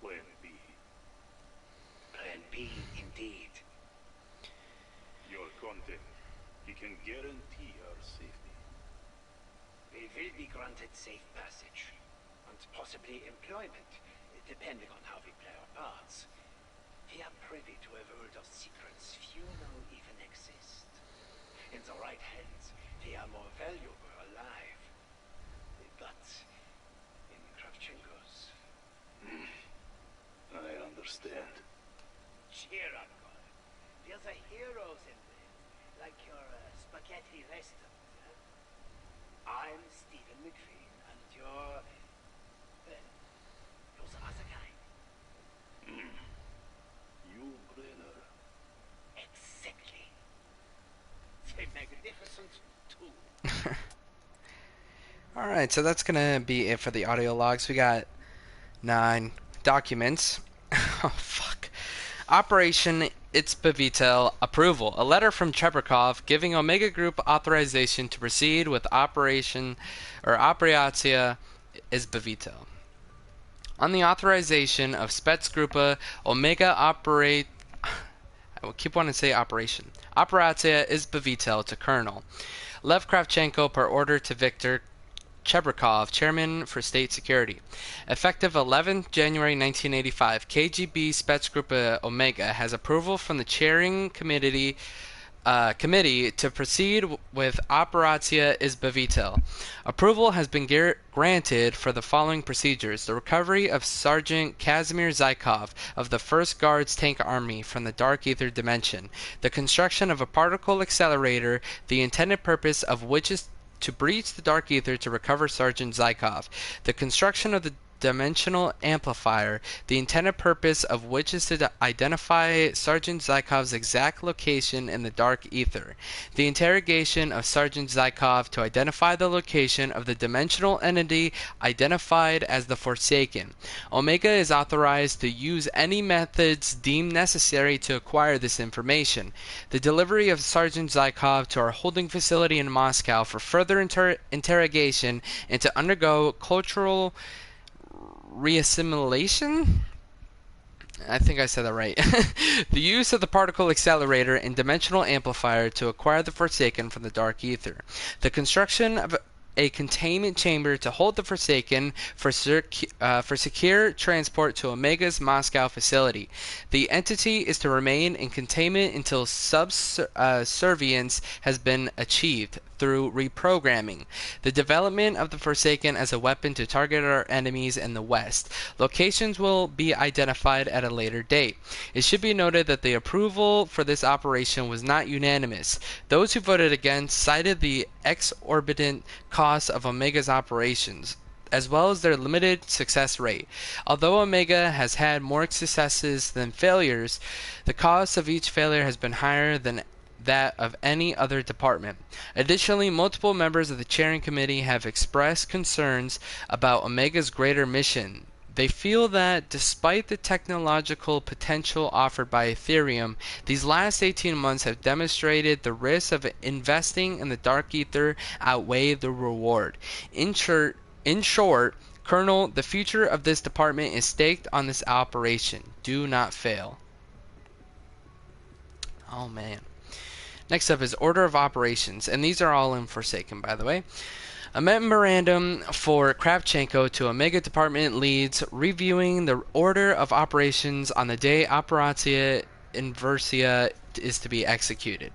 Plan B. Plan B indeed. Your content. He can guarantee our safety. We will be granted safe passage, and possibly employment, depending on how we play our parts. We are privy to a world of secrets few know even exist. In the right hands, we are more valuable alive. But in Kravchenko's, I understand. cheer up, God. We're the heroes in this, like your spaghetti restaurant. Huh? I'm Stephen McQueen, and you're the other guy. You, Brenner. Exactly. The magnificent two. Alright, so that's gonna be it for the audio logs. We got 9 documents. Oh, fuck. Operation Itzbavitel approval. A letter from Chebrikov giving Omega Group authorization to proceed with Operation Operatia Izbavitel. On the authorization of Spetsgruppe Omega Operate. I will keep wanting to say Operation. Operatia Izbavitel to Colonel Lev Kravchenko per order to Viktor Chebrikov, Chairman for State Security. Effective 11th January 1985, KGB Spetsgruppe Omega has approval from the Chairing Committee to proceed with Operatia Izbavitel. Approval has been granted for the following procedures: the recovery of Sergeant Kazimir Zykov of the 1st Guards Tank Army from the Dark Ether Dimension, the construction of a particle accelerator, the intended purpose of which is to breach the Dark Ether to recover Sergeant Zykov, the construction of the dimensional amplifier, the intended purpose of which is to identify Sergeant Zykov's exact location in the Dark Ether, the interrogation of Sergeant Zykov to identify the location of the dimensional entity identified as the Forsaken. Omega is authorized to use any methods deemed necessary to acquire this information. The delivery of Sergeant Zykov to our holding facility in Moscow for further interrogation and to undergo cultural reassimilation? I think I said that right. The use of the particle accelerator and dimensional amplifier to acquire the Forsaken from the Dark Ether. The construction of a containment chamber to hold the Forsaken for secure transport to Omega's Moscow facility. The entity is to remain in containment until subservience has been achieved through reprogramming. The development of the Forsaken as a weapon to target our enemies in the West. Locations will be identified at a later date. It should be noted that the approval for this operation was not unanimous. Those who voted against cited the exorbitant cost of Omega's operations, as well as their limited success rate. Although Omega has had more successes than failures, the cost of each failure has been higher than that of any other department. Additionally, multiple members of the chairing committee have expressed concerns about Omega's greater mission. They feel that despite the technological potential offered by Ethereum, these last 18 months have demonstrated the risks of investing in the Dark Ether outweigh the reward. In short, Colonel, the future of this department is staked on this operation. Do not fail. Oh man. Next up is Order of Operations, and these are all in Forsaken, by the way. A memorandum for Kravchenko to Omega Department leads reviewing the Order of Operations on the day Operatia Inversia is to be executed.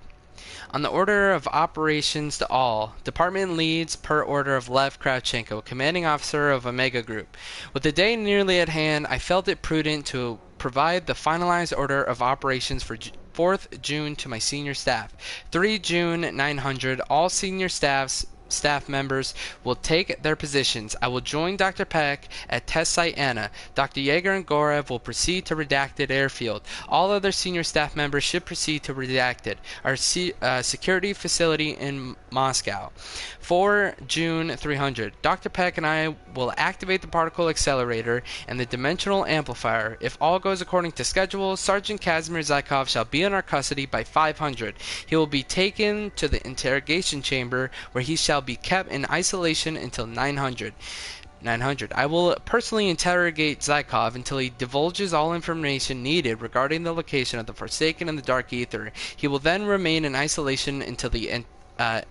On the Order of Operations to all, Department leads per order of Lev Kravchenko, Commanding Officer of Omega Group. With the day nearly at hand, I felt it prudent to provide the finalized Order of Operations for 4th June to my senior staff. 3 June 900, all senior staffs staff members will take their positions. I will join Dr. Peck at Test Site Anna. Dr. Yeager and Gorev will proceed to Redacted Airfield. All other senior staff members should proceed to Redacted, our security facility in Moscow. 4 June 300. Dr. Peck and I will activate the particle accelerator and the dimensional amplifier. If all goes according to schedule, Sergeant Kazimir Zykov shall be in our custody by 500. He will be taken to the interrogation chamber where he shall be kept in isolation until 900. I will personally interrogate Zykov until he divulges all information needed regarding the location of the Forsaken and the Dark Ether. He will then remain in isolation until the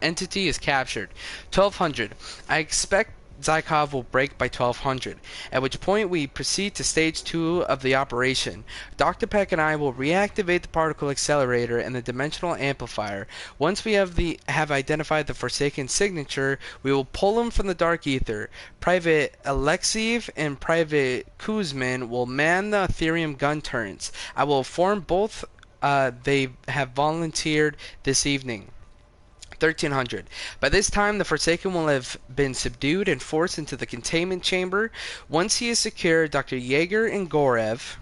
entity is captured. 1200. I expect Zykov will break by 1200, at which point we proceed to stage 2 of the operation. Dr. Peck and I will reactivate the particle accelerator and the dimensional amplifier. Once we have identified the Forsaken signature, we will pull him from the Dark Ether. Private Alexeyev and Private Kuzmin will man the Ethereum gun turrets. I will inform both they have volunteered this evening. 1300. By this time, the Forsaken will have been subdued and forced into the containment chamber. Once he is secure, Dr. Yeager and Gorev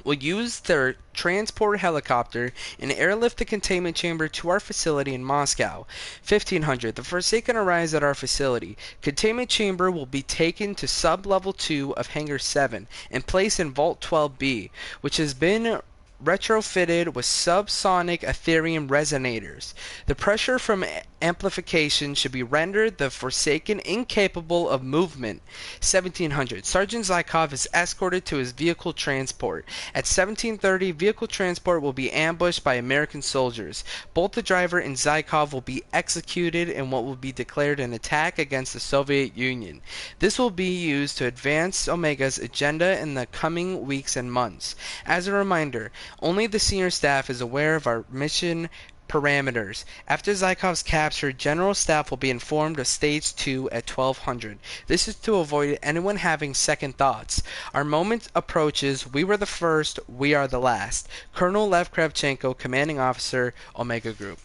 will use their transport helicopter and airlift the containment chamber to our facility in Moscow. 1500. The Forsaken arrives at our facility. Containment chamber will be taken to sub-level 2 of Hangar 7 and placed in Vault 12B, which has been retrofitted with subsonic Ethereum resonators. The pressure from amplification should be rendered the Forsaken incapable of movement. 1700. Sergeant Zykov is escorted to his vehicle transport. At 1730, vehicle transport will be ambushed by American soldiers. Both the driver and Zykov will be executed in what will be declared an attack against the Soviet Union. This will be used to advance Omega's agenda in the coming weeks and months. As a reminder, only the senior staff is aware of our mission parameters. After Zykov's capture, General Staff will be informed of Stage 2 at 1200. This is to avoid anyone having second thoughts. Our moment approaches. We were the first, we are the last. Colonel Lev Kravchenko, Commanding Officer, Omega Group.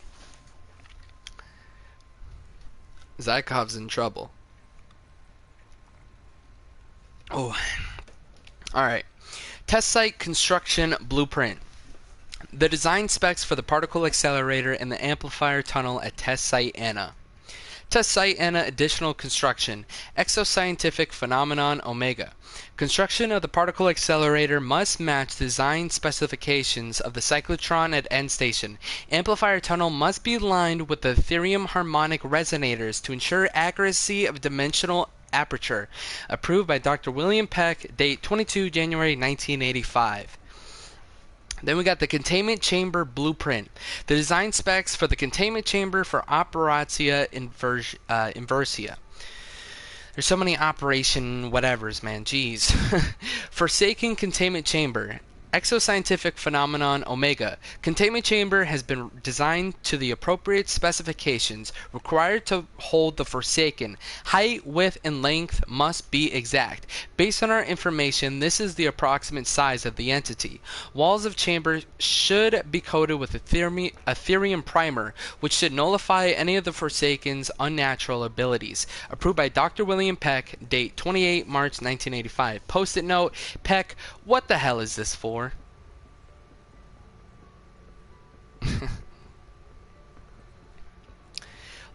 Zykov's in trouble. Oh. Alright. Test Site Construction Blueprint. The design specs for the particle accelerator and the amplifier tunnel at Test Site Anna. Test Site Anna additional construction. Exoscientific phenomenon Omega. Construction of the particle accelerator must match design specifications of the cyclotron at end station. Amplifier tunnel must be lined with the Ethereum harmonic resonators to ensure accuracy of dimensional aperture. Approved by Dr. William Peck, date 22 January 1985. Then we got the containment chamber blueprint. The design specs for the containment chamber for Operatia Inversia. There's so many operation whatevers, man. Jeez. Forsaken containment chamber. Exoscientific phenomenon Omega. Containment chamber has been designed to the appropriate specifications required to hold the Forsaken. Height, width, and length must be exact. Based on our information, this is the approximate size of the entity. Walls of chamber should be coated with Ethereum primer, which should nullify any of the Forsaken's unnatural abilities. Approved by Dr. William Peck, date 28 March 1985. Post-it note, Peck, what the hell is this for?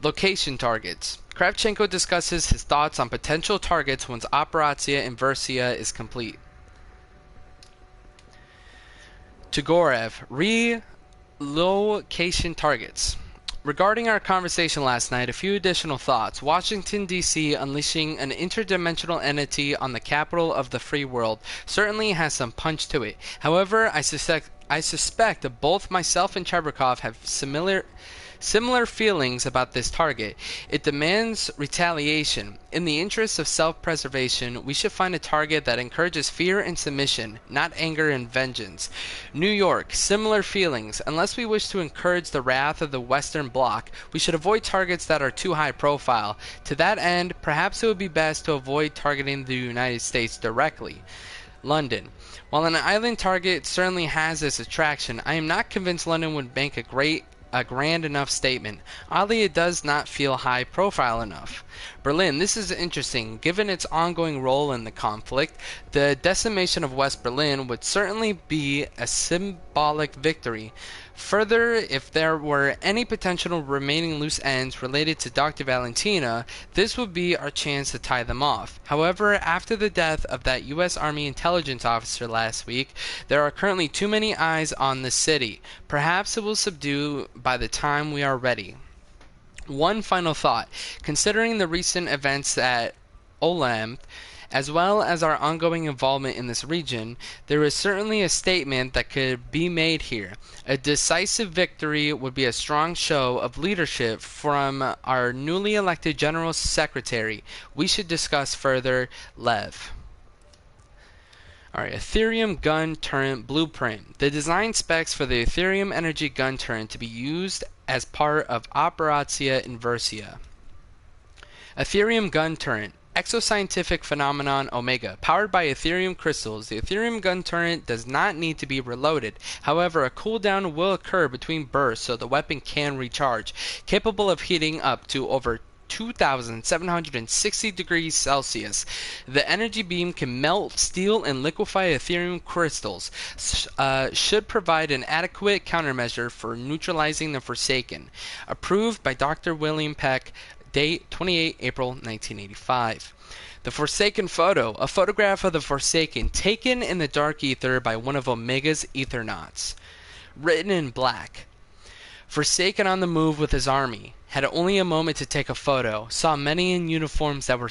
Location targets. Kravchenko discusses his thoughts on potential targets once Operatia Inversia is complete. To Gorev, relocation targets. Regarding our conversation last night, a few additional thoughts. Washington, D.C. unleashing an interdimensional entity on the capital of the free world certainly has some punch to it. However, I suspect that both myself and Chebrikov have similar feelings about this target. It demands retaliation. In the interest of self-preservation, we should find a target that encourages fear and submission, not anger and vengeance. New York, similar feelings. Unless we wish to encourage the wrath of the Western Bloc, we should avoid targets that are too high profile. To that end, perhaps it would be best to avoid targeting the United States directly. London. While an island target certainly has its attraction, I am not convinced London would make a great a grand enough statement. Oddly, it does not feel high profile enough. Berlin. This is interesting. Given its ongoing role in the conflict, the decimation of West Berlin would certainly be a symbolic victory. Further, if there were any potential remaining loose ends related to Dr. Valentina, this would be our chance to tie them off. However, after the death of that U.S. Army intelligence officer last week, there are currently too many eyes on the city. Perhaps it will subdue by the time we are ready. One final thought. Considering the recent events at Olam, as well as our ongoing involvement in this region, there is certainly a statement that could be made here. A decisive victory would be a strong show of leadership from our newly elected General Secretary. We should discuss further, Lev. Alright, Ethereum gun turret blueprint. The design specs for the Ethereum energy gun turret to be used as part of Operatia Inversia. Ethereum gun turret. Exoscientific phenomenon Omega. Powered by Ethereum crystals, the Ethereum gun turret does not need to be reloaded. However, a cooldown will occur between bursts so the weapon can recharge, capable of heating up to over 2,760 degrees Celsius. The energy beam can melt steel and liquefy Ethereum crystals, should provide an adequate countermeasure for neutralizing the Forsaken. Approved by Dr. William Peck, date 28 April 1985. The Forsaken photo, a photograph of the Forsaken taken in the dark ether by one of Omega's Ethernauts. Written in black. Forsaken on the move with his army. Had only a moment to take a photo. Saw many in uniforms that were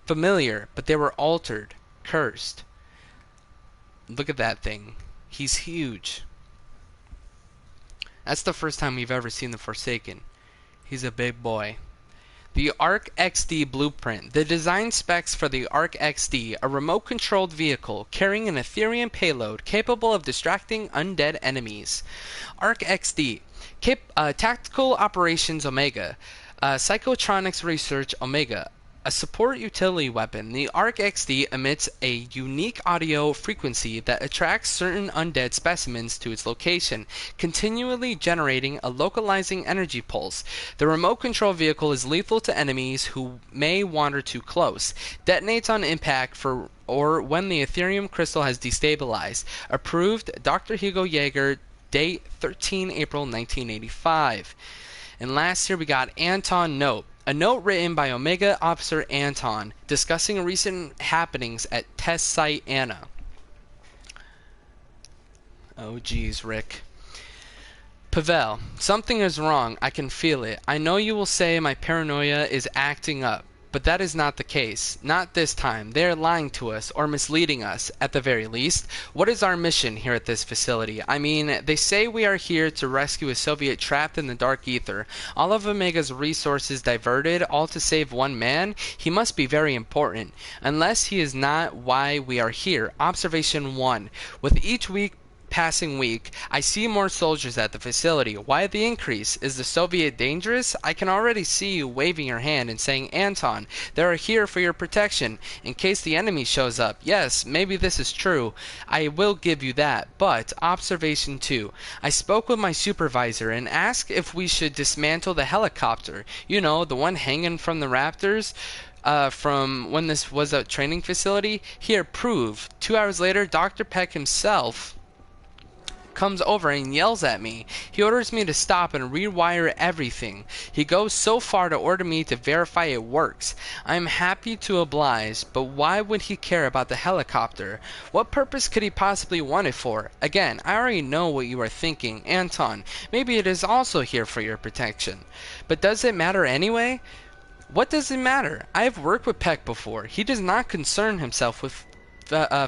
familiar, but they were altered, cursed. Look at that thing. He's huge. That's the first time we've ever seen the Forsaken. He's a big boy. The Arc XD blueprint. The design specs for the Arc XD, a remote-controlled vehicle carrying an Ethereum payload capable of distracting undead enemies. Arc XD. Tactical Operations Omega. Psychotronics Research Omega. A support utility weapon, the Arc XD emits a unique audio frequency that attracts certain undead specimens to its location, continually generating a localizing energy pulse. The remote control vehicle is lethal to enemies who may wander too close. Detonates on impact or when the Ethereum crystal has destabilized. Approved, Dr. Hugo Yeager, date 13 April 1985. And last here we got Anton Note. A note written by Omega Officer Anton discussing recent happenings at Test Site Anna. Oh geez, Rick. Pavel, something is wrong. I can feel it. I know you will say my paranoia is acting up, but that is not the case. Not this time. They are lying to us, or misleading us, at the very least. What is our mission here at this facility? I mean, they say we are here to rescue a Soviet trapped in the dark ether. All of Omega's resources diverted, all to save one man? He must be very important. Unless he is not why we are here. Observation 1. With each passing week, I see more soldiers at the facility. Why the increase? Is the Soviet dangerous? I can already see you waving your hand and saying, Anton, they are here for your protection, in case the enemy shows up. Yes, maybe this is true. I will give you that. But, observation 2. I spoke with my supervisor and asked if we should dismantle the helicopter. You know, the one hanging from the Raptors. From when this was a training facility. He approved. 2 hours later, Dr. Peck himself comes over and yells at me. He orders me to stop and rewire everything. He goes so far to order me to verify it works. I am happy to oblige, but why would he care about the helicopter? What purpose could he possibly want it for? Again, I already know what you are thinking. Anton, maybe it is also here for your protection. But does it matter anyway? What does it matter? I have worked with Peck before. He does not concern himself with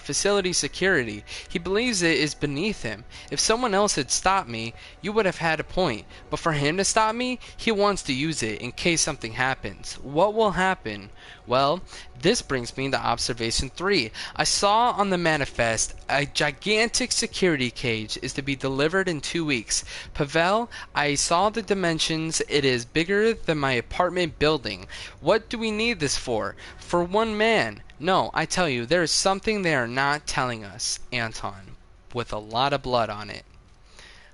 facility security. He believes it is beneath him. If someone else had stopped me, you would have had a point. But for him to stop me, he wants to use it in case something happens. What will happen? Well, this brings me to observation 3. I saw on the manifest a gigantic security cage is to be delivered in 2 weeks. Pavel, I saw the dimensions. It is bigger than my apartment building. What do we need this for? For one man. No, I tell you, there is something they are not telling us, Anton, with a lot of blood on it.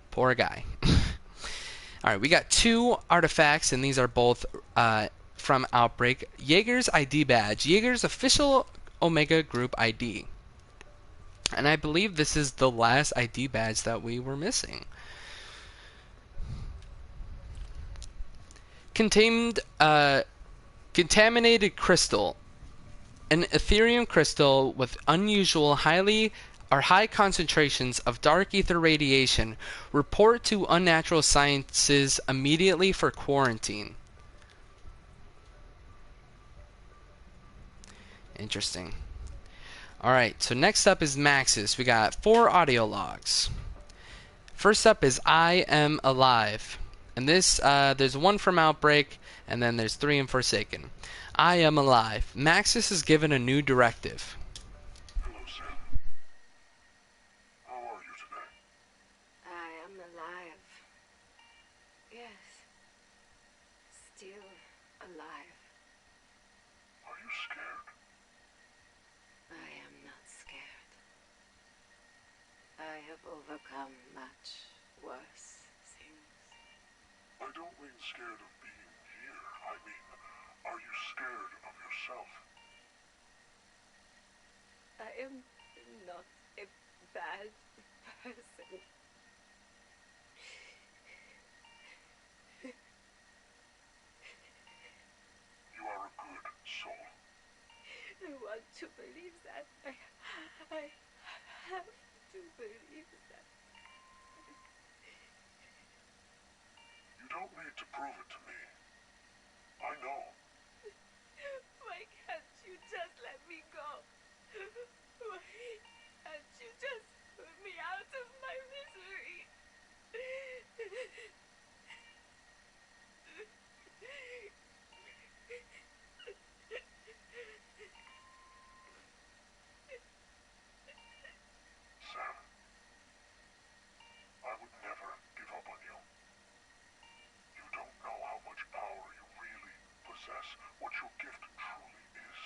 Poor guy. Alright, we got 2 artifacts, and these are both from Outbreak. Jaeger's ID badge. Jaeger's official Omega Group ID. And I believe this is the last ID badge that we were missing. Contaminated crystal. An Ethereum crystal with unusual high concentrations of dark ether radiation. Report to Unnatural Sciences immediately for quarantine. Interesting. Alright, so next up is Maxis. We got 4 audio logs. First up is I Am Alive. And this, there's 1 from Outbreak, and then there's 3 in Forsaken. I am alive. Maxis is given a new directive. Hello, Sam. How are you today? I am alive. Yes. Still alive. Are you scared? I am not scared. I have overcome much worse things. I don't mean scared of being here. I mean, are you scared of yourself? I am not a bad person. You are a good soul. I want to believe that. I have to believe that. You don't need to prove it to me. I know. Why can't you just let me go? Why can't you just put me out of my misery? Sam, I would never give up on you. You don't know how much power you really possess, what your gift truly is.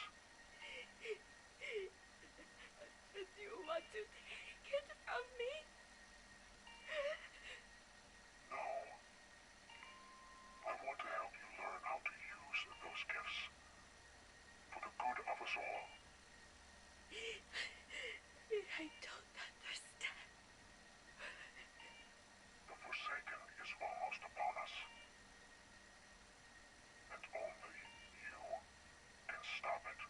Do you want to take it from me? No. I want to help you learn how to use those gifts. For the good of us all. I don't understand. The Forsaken is almost upon us. And only you can stop it.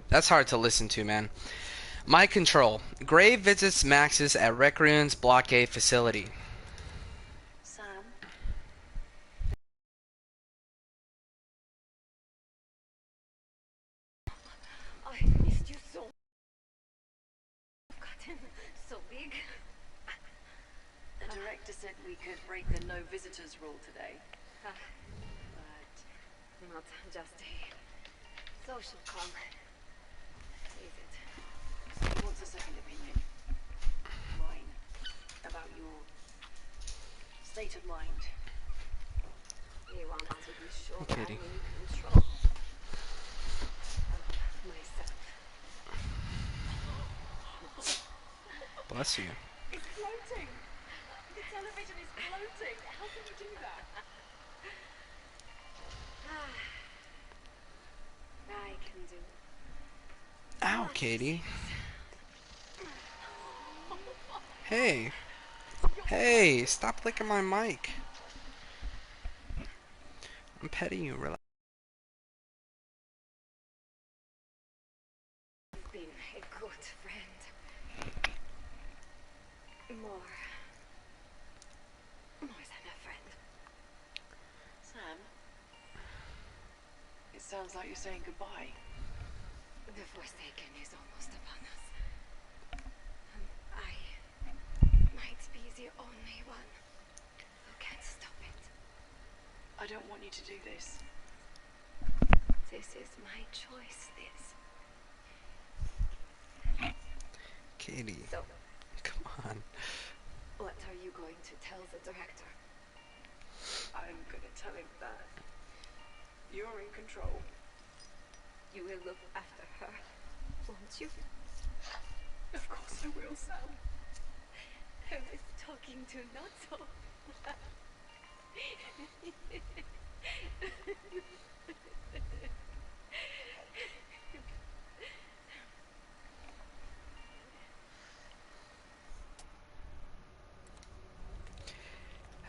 That's hard to listen to, man. My control. Gray visits Maxis at Requiem's Block A facility. Sam? I missed you so. I've gotten so big. The director said we could break the no visitors rule today. But not just a social con. Is it? He wants a second opinion. Mine. About your state of mind. He wants to be sure Okay, I'm Katie. in control of myself. Bless you. It's floating! The television is floating! How can you do that? I can do. Ow, Katie. Hey. Hey, stop licking my mic. I'm petting you, relax. You've been a good friend. More than a friend. Sam? It sounds like you're saying goodbye. The Forsaken is almost upon us. I might be the only one who can stop it. I don't want you to do this. This is my choice, Liz. Katie, So, come on. what are you going to tell the director? I'm gonna tell him that you're in control. You will look after her, won't you? Of course I will, Sam. I was talking to Nutso.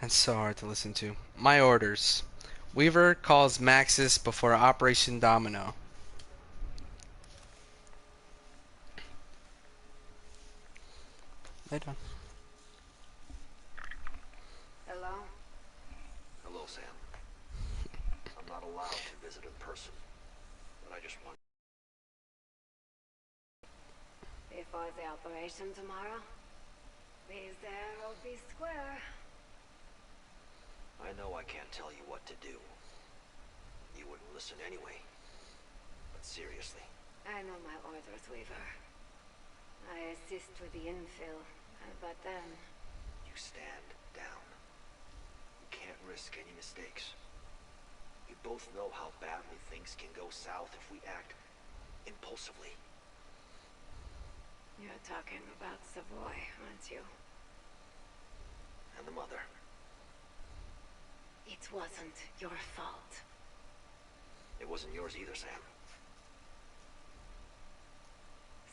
That's so hard to listen to. My orders. Weaver calls Maxis before Operation Domino. Later. Hello? Hello, Sam. I'm not allowed to visit in person, but I just want... Before the operation tomorrow, be there or be square. I know I can't tell you what to do. You wouldn't listen anyway. But seriously. I know my orders, Weaver. I assist with the infill, but then... You stand down. You can't risk any mistakes. We both know how badly things can go south if we act impulsively. You're talking about Savoy, aren't you? And the mother. It wasn't your fault. It wasn't yours either, Sam.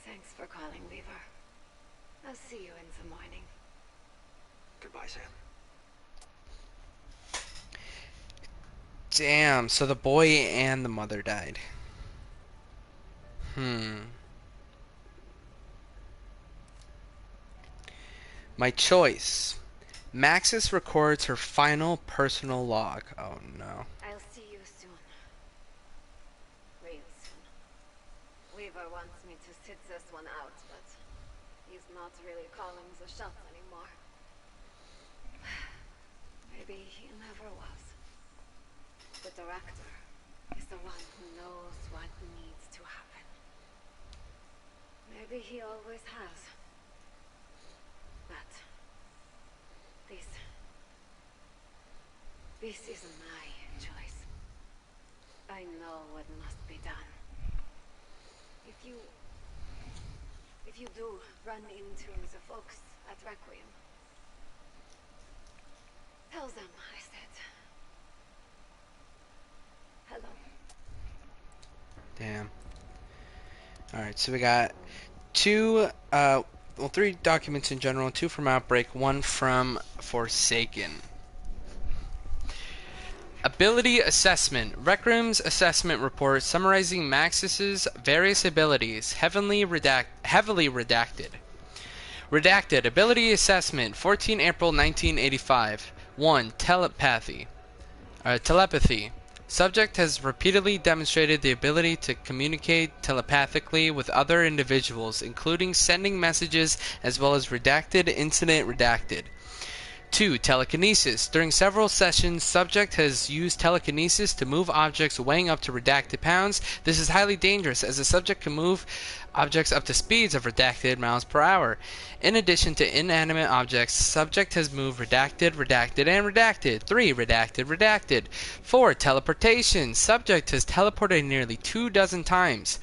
Thanks for calling, Weaver. I'll see you in the morning. Goodbye, Sam. Damn, so the boy and the mother died. My choice. Maxis records her final personal log. Oh no. I'll see you soon. Real soon. Weaver wants me to sit this one out, but he's not really calling the shots anymore. Maybe he never was. The director is the one who knows what needs to happen. Maybe he always has. But this is my choice. I know what must be done. If you do run into the folks at Requiem, tell them I said hello. Damn. Alright, so we got three documents in general, 2 from Outbreak, 1 from Forsaken. Ability Assessment. Requiem's assessment report summarizing Maxis's various abilities, heavily redacted. Redacted. Ability Assessment, 14 April 1985. 1. Telepathy. Subject has repeatedly demonstrated the ability to communicate telepathically with other individuals, including sending messages as well as redacted incident redacted. 2. Telekinesis. During several sessions, subject has used telekinesis to move objects weighing up to redacted pounds. This is highly dangerous as the subject can move objects up to speeds of redacted miles per hour. In addition to inanimate objects, subject has moved redacted, redacted, and redacted. 3. Redacted, redacted. 4. Teleportation. Subject has teleported nearly 24 times,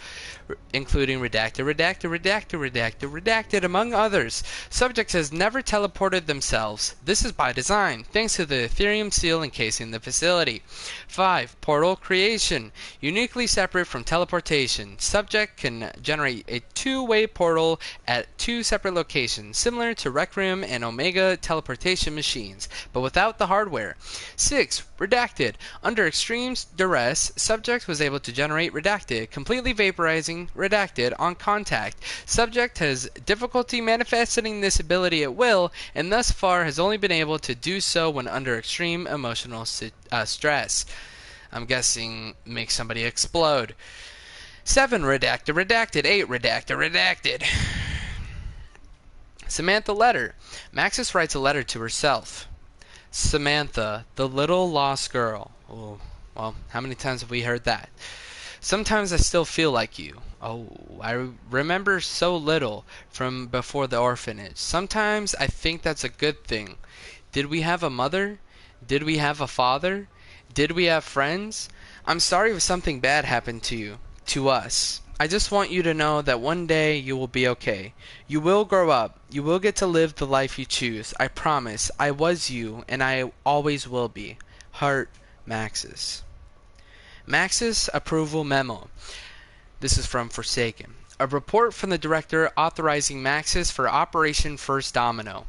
including redacted, redacted, redacted, redacted, redacted, among others. Subject has never teleported themselves. This is by design, thanks to the Ethereum seal encasing the facility. 5. Portal creation. Uniquely separate from teleportation. Subject can generate a two-way portal at 2 separate locations, similar to Requiem and Omega teleportation machines, but without the hardware. 6. Redacted. Under extreme duress, subject was able to generate redacted, completely vaporizing redacted on contact. Subject has difficulty manifesting this ability at will, and thus far has only been able to do so when under extreme emotional stress. I'm guessing make somebody explode. 7. Redacted, redacted. 8. Redacted, redacted. Samantha letter. Maxis writes a letter to herself. Samantha, the little lost girl. Oh, well, how many times have we heard that? Sometimes I still feel like you. Oh, I remember so little from before the orphanage. Sometimes I think that's a good thing. Did we have a mother? Did we have a father? Did we have friends? I'm sorry if something bad happened to you. To us. I just want you to know that one day you will be okay. You will grow up. You will get to live the life you choose. I promise. I was you, and I always will be. Heart, Maxis. Maxis Approval Memo. This is from Forsaken. A report from the director authorizing Maxis for Operation First Domino.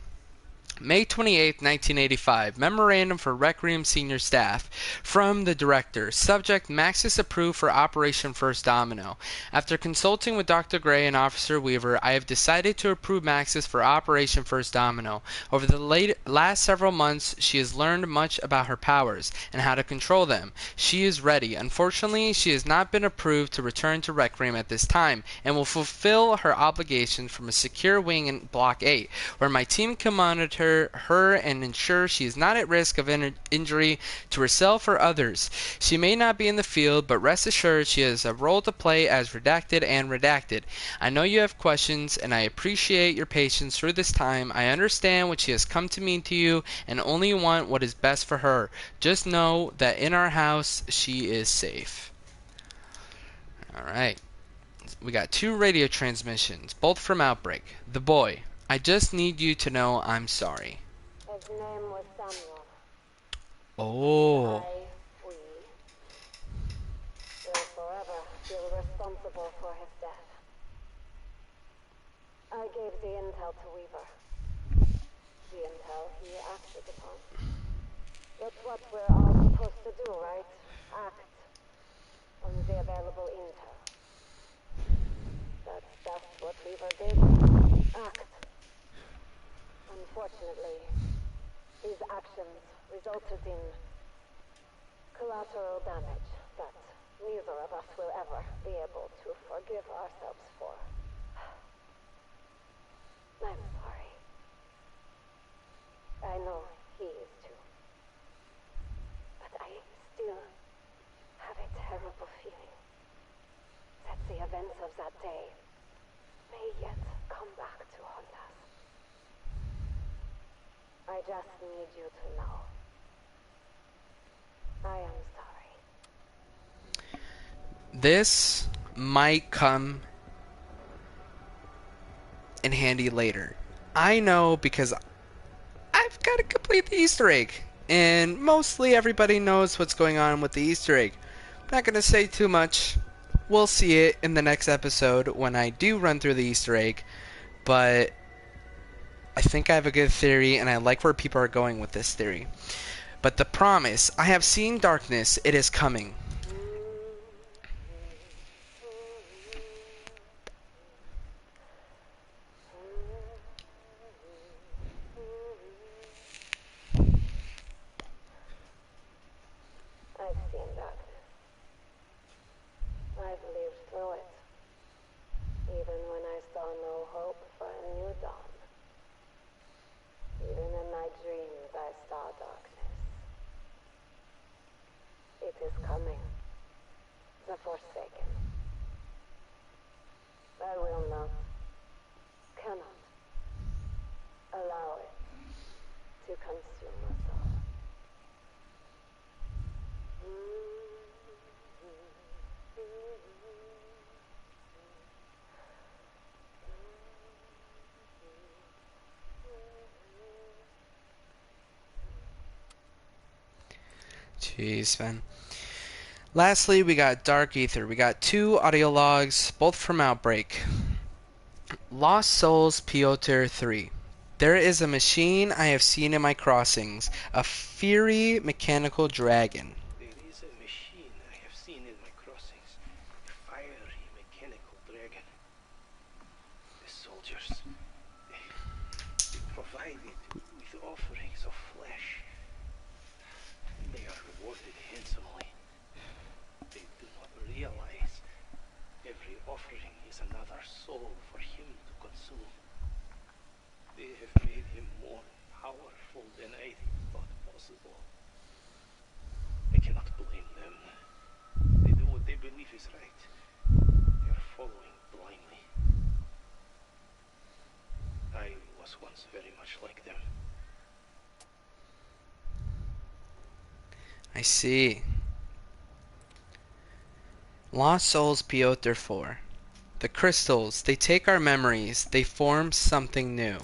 May 28, 1985. Memorandum for Requiem Senior Staff. From the Director. Subject: Maxis approved for Operation First Domino. After consulting with Dr. Gray and Officer Weaver, I have decided to approve Maxis for Operation First Domino. Over the last several months, she has learned much about her powers and how to control them. She is ready. Unfortunately, she has not been approved to return to Requiem at this time and will fulfill her obligations from a secure wing in Block 8, where my team can monitor her and ensure she is not at risk of injury to herself or others. She may not be in the field, but rest assured she has a role to play as redacted and redacted. I know you have questions, and I appreciate your patience through this time. I understand what she has come to mean to you, and only want what is best for her. Just know that in our house, she is safe. Alright. We got 2 radio transmissions, both from Outbreak. The boy: I just need you to know I'm sorry. His name was Samuel. Oh. We will forever feel responsible for his death. I gave the intel to Weaver. The intel he acted upon. That's what we're all supposed to do, right? Act on the available intel. That's what Weaver did. Act. Unfortunately, these actions resulted in collateral damage that neither of us will ever be able to forgive ourselves for. I'm sorry. I know he is too. But I still have a terrible feeling that the events of that day may yet come back to haunt us. I just need you to know. I am sorry. This might come in handy later. I know because I've got to complete the Easter egg. And mostly everybody knows what's going on with the Easter egg. I'm not going to say too much. We'll see it in the next episode when I do run through the Easter egg. But I think I have a good theory, and I like where people are going with this theory. But the promise: I have seen darkness, it is coming. I've seen darkness. I've lived through it. Even when I saw no hope for a new dawn. Even in my dreams I saw darkness. It is coming. The Forsaken. I will not, cannot, allow it to consume us all. Jeez, man. Lastly, we got Dark Ether. We got 2 audio logs, both from Outbreak. Lost Souls Piotr 3. There is a machine I have seen in my crossings. A fiery mechanical dragon. There is a machine I have seen in my crossings. A fiery mechanical dragon. The soldiers, they provided with offerings of flesh. They are rewarded handsomely. They do not realize every offering is another soul for him to consume. They have made him more powerful than I thought possible. I cannot blame them. They do what they believe is right. They are following blindly. I was once very much like them. I see. Lost Souls Piotr 4. The crystals, they take our memories, they form something new.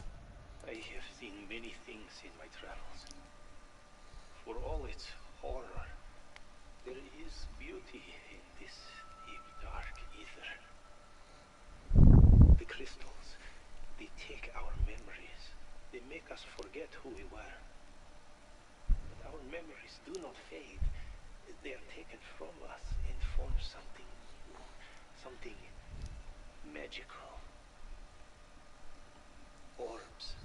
I have seen many things in my travels. For all its horror, there is beauty in this deep, dark ether. The crystals, they take our memories. They make us forget who we were. But our memories do not fade. They are taken from us and form something new, something magical. Orbs.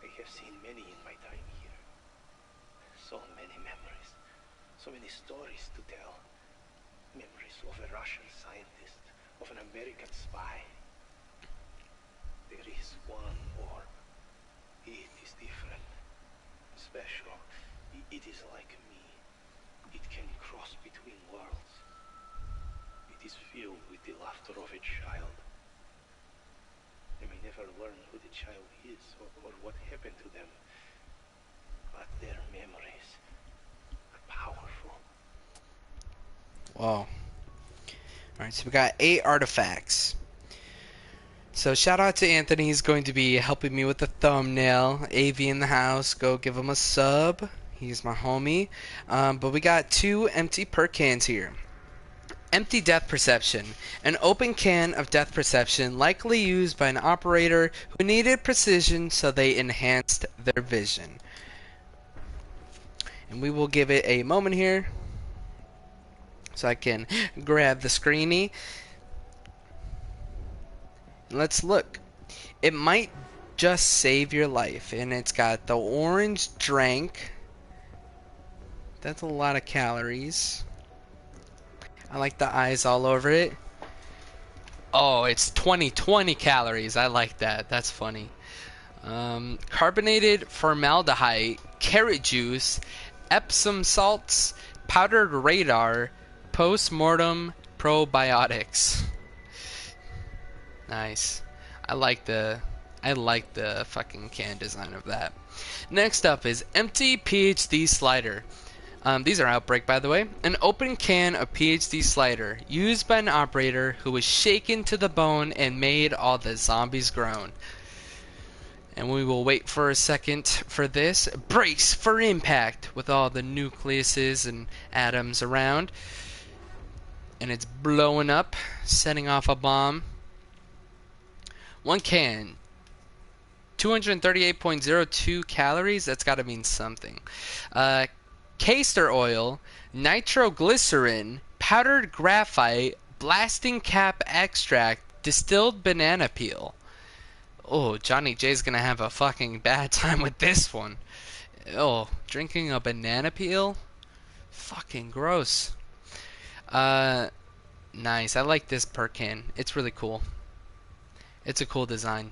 I have seen many in my time here. So many memories. So many stories to tell. Memories of a Russian scientist, of an American spy. There is one orb. It is different. Special. It is like me. It can cross between worlds. It is filled with the laughter of a child. I may never learn who the child is or what happened to them, but their memories are powerful. Whoa. Alright, so we got 8 artifacts. So shout out to Anthony, he's going to be helping me with the thumbnail. AV in the house, go give him a sub. He's my homie. But we got 2 empty perk cans here. Empty Death Perception. An open can of Death Perception, likely used by an operator who needed precision, so they enhanced their vision. And we will give it a moment here, so I can grab the screeny. Let's look. It might just save your life. And it's got the orange drink. That's a lot of calories. I like the eyes all over it. Oh, it's 20 calories. I like that. That's funny. Carbonated formaldehyde, carrot juice, Epsom salts, powdered radar, post-mortem probiotics. Nice. I like the fucking can design of that. Next up is empty PhD slider. These are Outbreak, by the way. An open can of PhD slider used by an operator who was shaken to the bone and made all the zombies groan. And we will wait for a second for this. Brace for impact with all the nucleuses and atoms around. And it's blowing up, setting off a bomb. 1 can. 238.02 calories. That's got to mean something. Castor oil, nitroglycerin, powdered graphite, blasting cap extract, distilled banana peel. Oh, Johnny J's gonna have a fucking bad time with this one. Oh, drinking a banana peel? Fucking gross. Nice. I like this perk can. It's really cool. It's a cool design.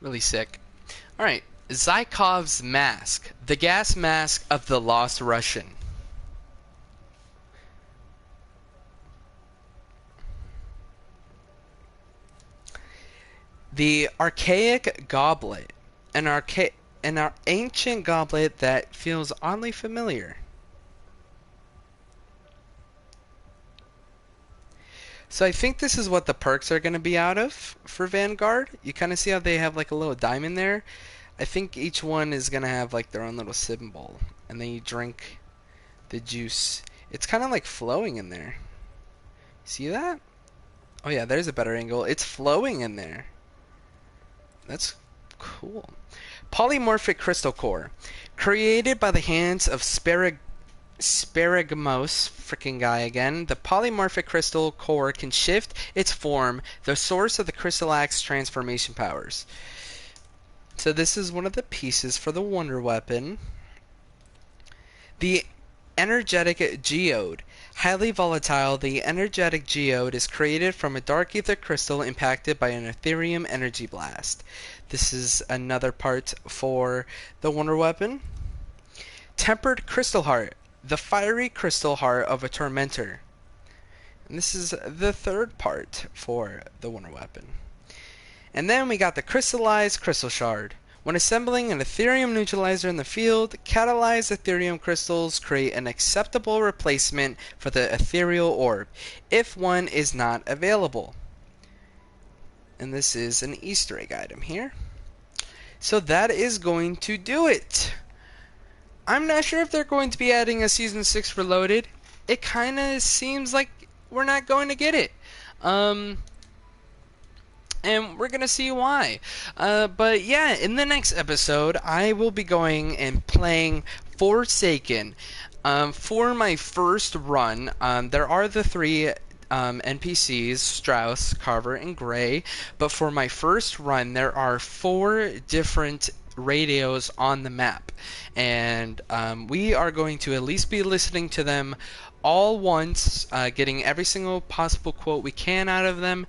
Really sick. Alright. Zykov's mask. The gas mask of the lost Russian. The archaic goblet. An ancient goblet that feels oddly familiar. So I think this is what the perks are going to be out of for Vanguard. You kind of see how they have like a little diamond there. I think each one is going to have like their own little symbol. And then you drink the juice. It's kind of like flowing in there. See that? Oh yeah, there's a better angle. It's flowing in there. That's cool. Polymorphic crystal core. Created by the hands of Sparagmos, freaking guy again, the polymorphic crystal core can shift its form, the source of the crystallized transformation powers. So this is one of the pieces for the wonder weapon. The Energetic Geode. Highly volatile, the Energetic Geode is created from a dark ether crystal impacted by an Ethereum energy blast. This is another part for the wonder weapon. Tempered Crystal Heart. The fiery crystal heart of a tormentor. And this is the third part for the wonder weapon. And then we got the crystallized crystal shard. When assembling an Ethereum neutralizer in the field, catalyzed Ethereum crystals create an acceptable replacement for the ethereal orb, if one is not available. And this is an Easter egg item here. So that is going to do it. I'm not sure if they're going to be adding a Season 6 Reloaded. It kind of seems like we're not going to get it. And we're going to see why. But yeah, in the next episode, I will be going and playing Forsaken. For my first run, there are the three NPCs, Strauss, Carver, and Gray. But for my first run, there are 4 different radios on the map. And we are going to at least be listening to them all once, getting every single possible quote we can out of them.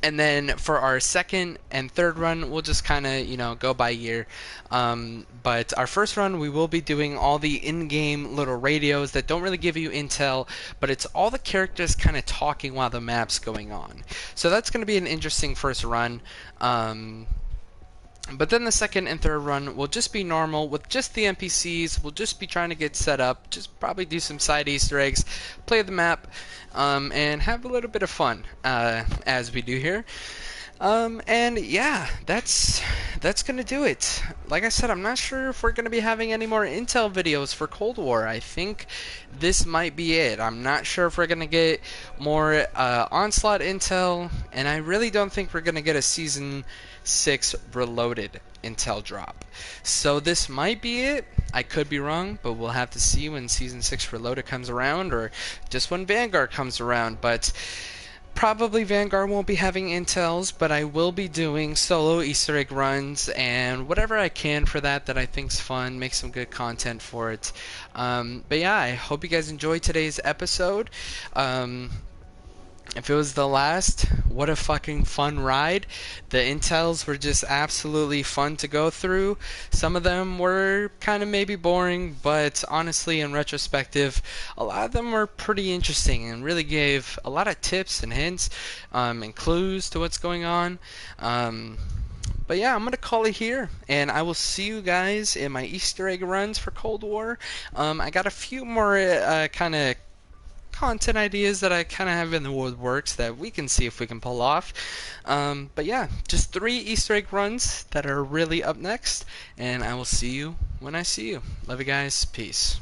And then for our second and third run, we'll just kind of, go by year. But our first run, we will be doing all the in-game little radios that don't really give you intel, but it's all the characters kind of talking while the map's going on. So that's going to be an interesting first run. But then the second and third run will just be normal with just the NPCs. We'll just be trying to get set up, just probably do some side Easter eggs, play the map, and have a little bit of fun as we do here. And yeah, that's gonna do it. Like I said, I'm not sure if we're gonna be having any more intel videos for Cold War. I think this might be it. I'm not sure if we're gonna get more Onslaught intel, and I really don't think we're gonna get a Season 6 Reloaded intel drop. So this might be it. I could be wrong, but we'll have to see when Season 6 Reloaded comes around, or just when Vanguard comes around. But probably Vanguard won't be having intels, but I will be doing solo Easter egg runs and whatever I can for that I think's fun, make some good content for it. But yeah, I hope you guys enjoyed today's episode. If it was the last, what a fucking fun ride. The intels were just absolutely fun to go through. Some of them were kind of maybe boring, but honestly, in retrospective, a lot of them were pretty interesting and really gave a lot of tips and hints and clues to what's going on. But yeah, I'm going to call it here, and I will see you guys in my Easter egg runs for Cold War. I got a few more kind of content ideas that I kind of have in the woodworks that we can see if we can pull off. But yeah, just 3 Easter egg runs that are really up next, and I will see you when I see you. Love you guys. Peace.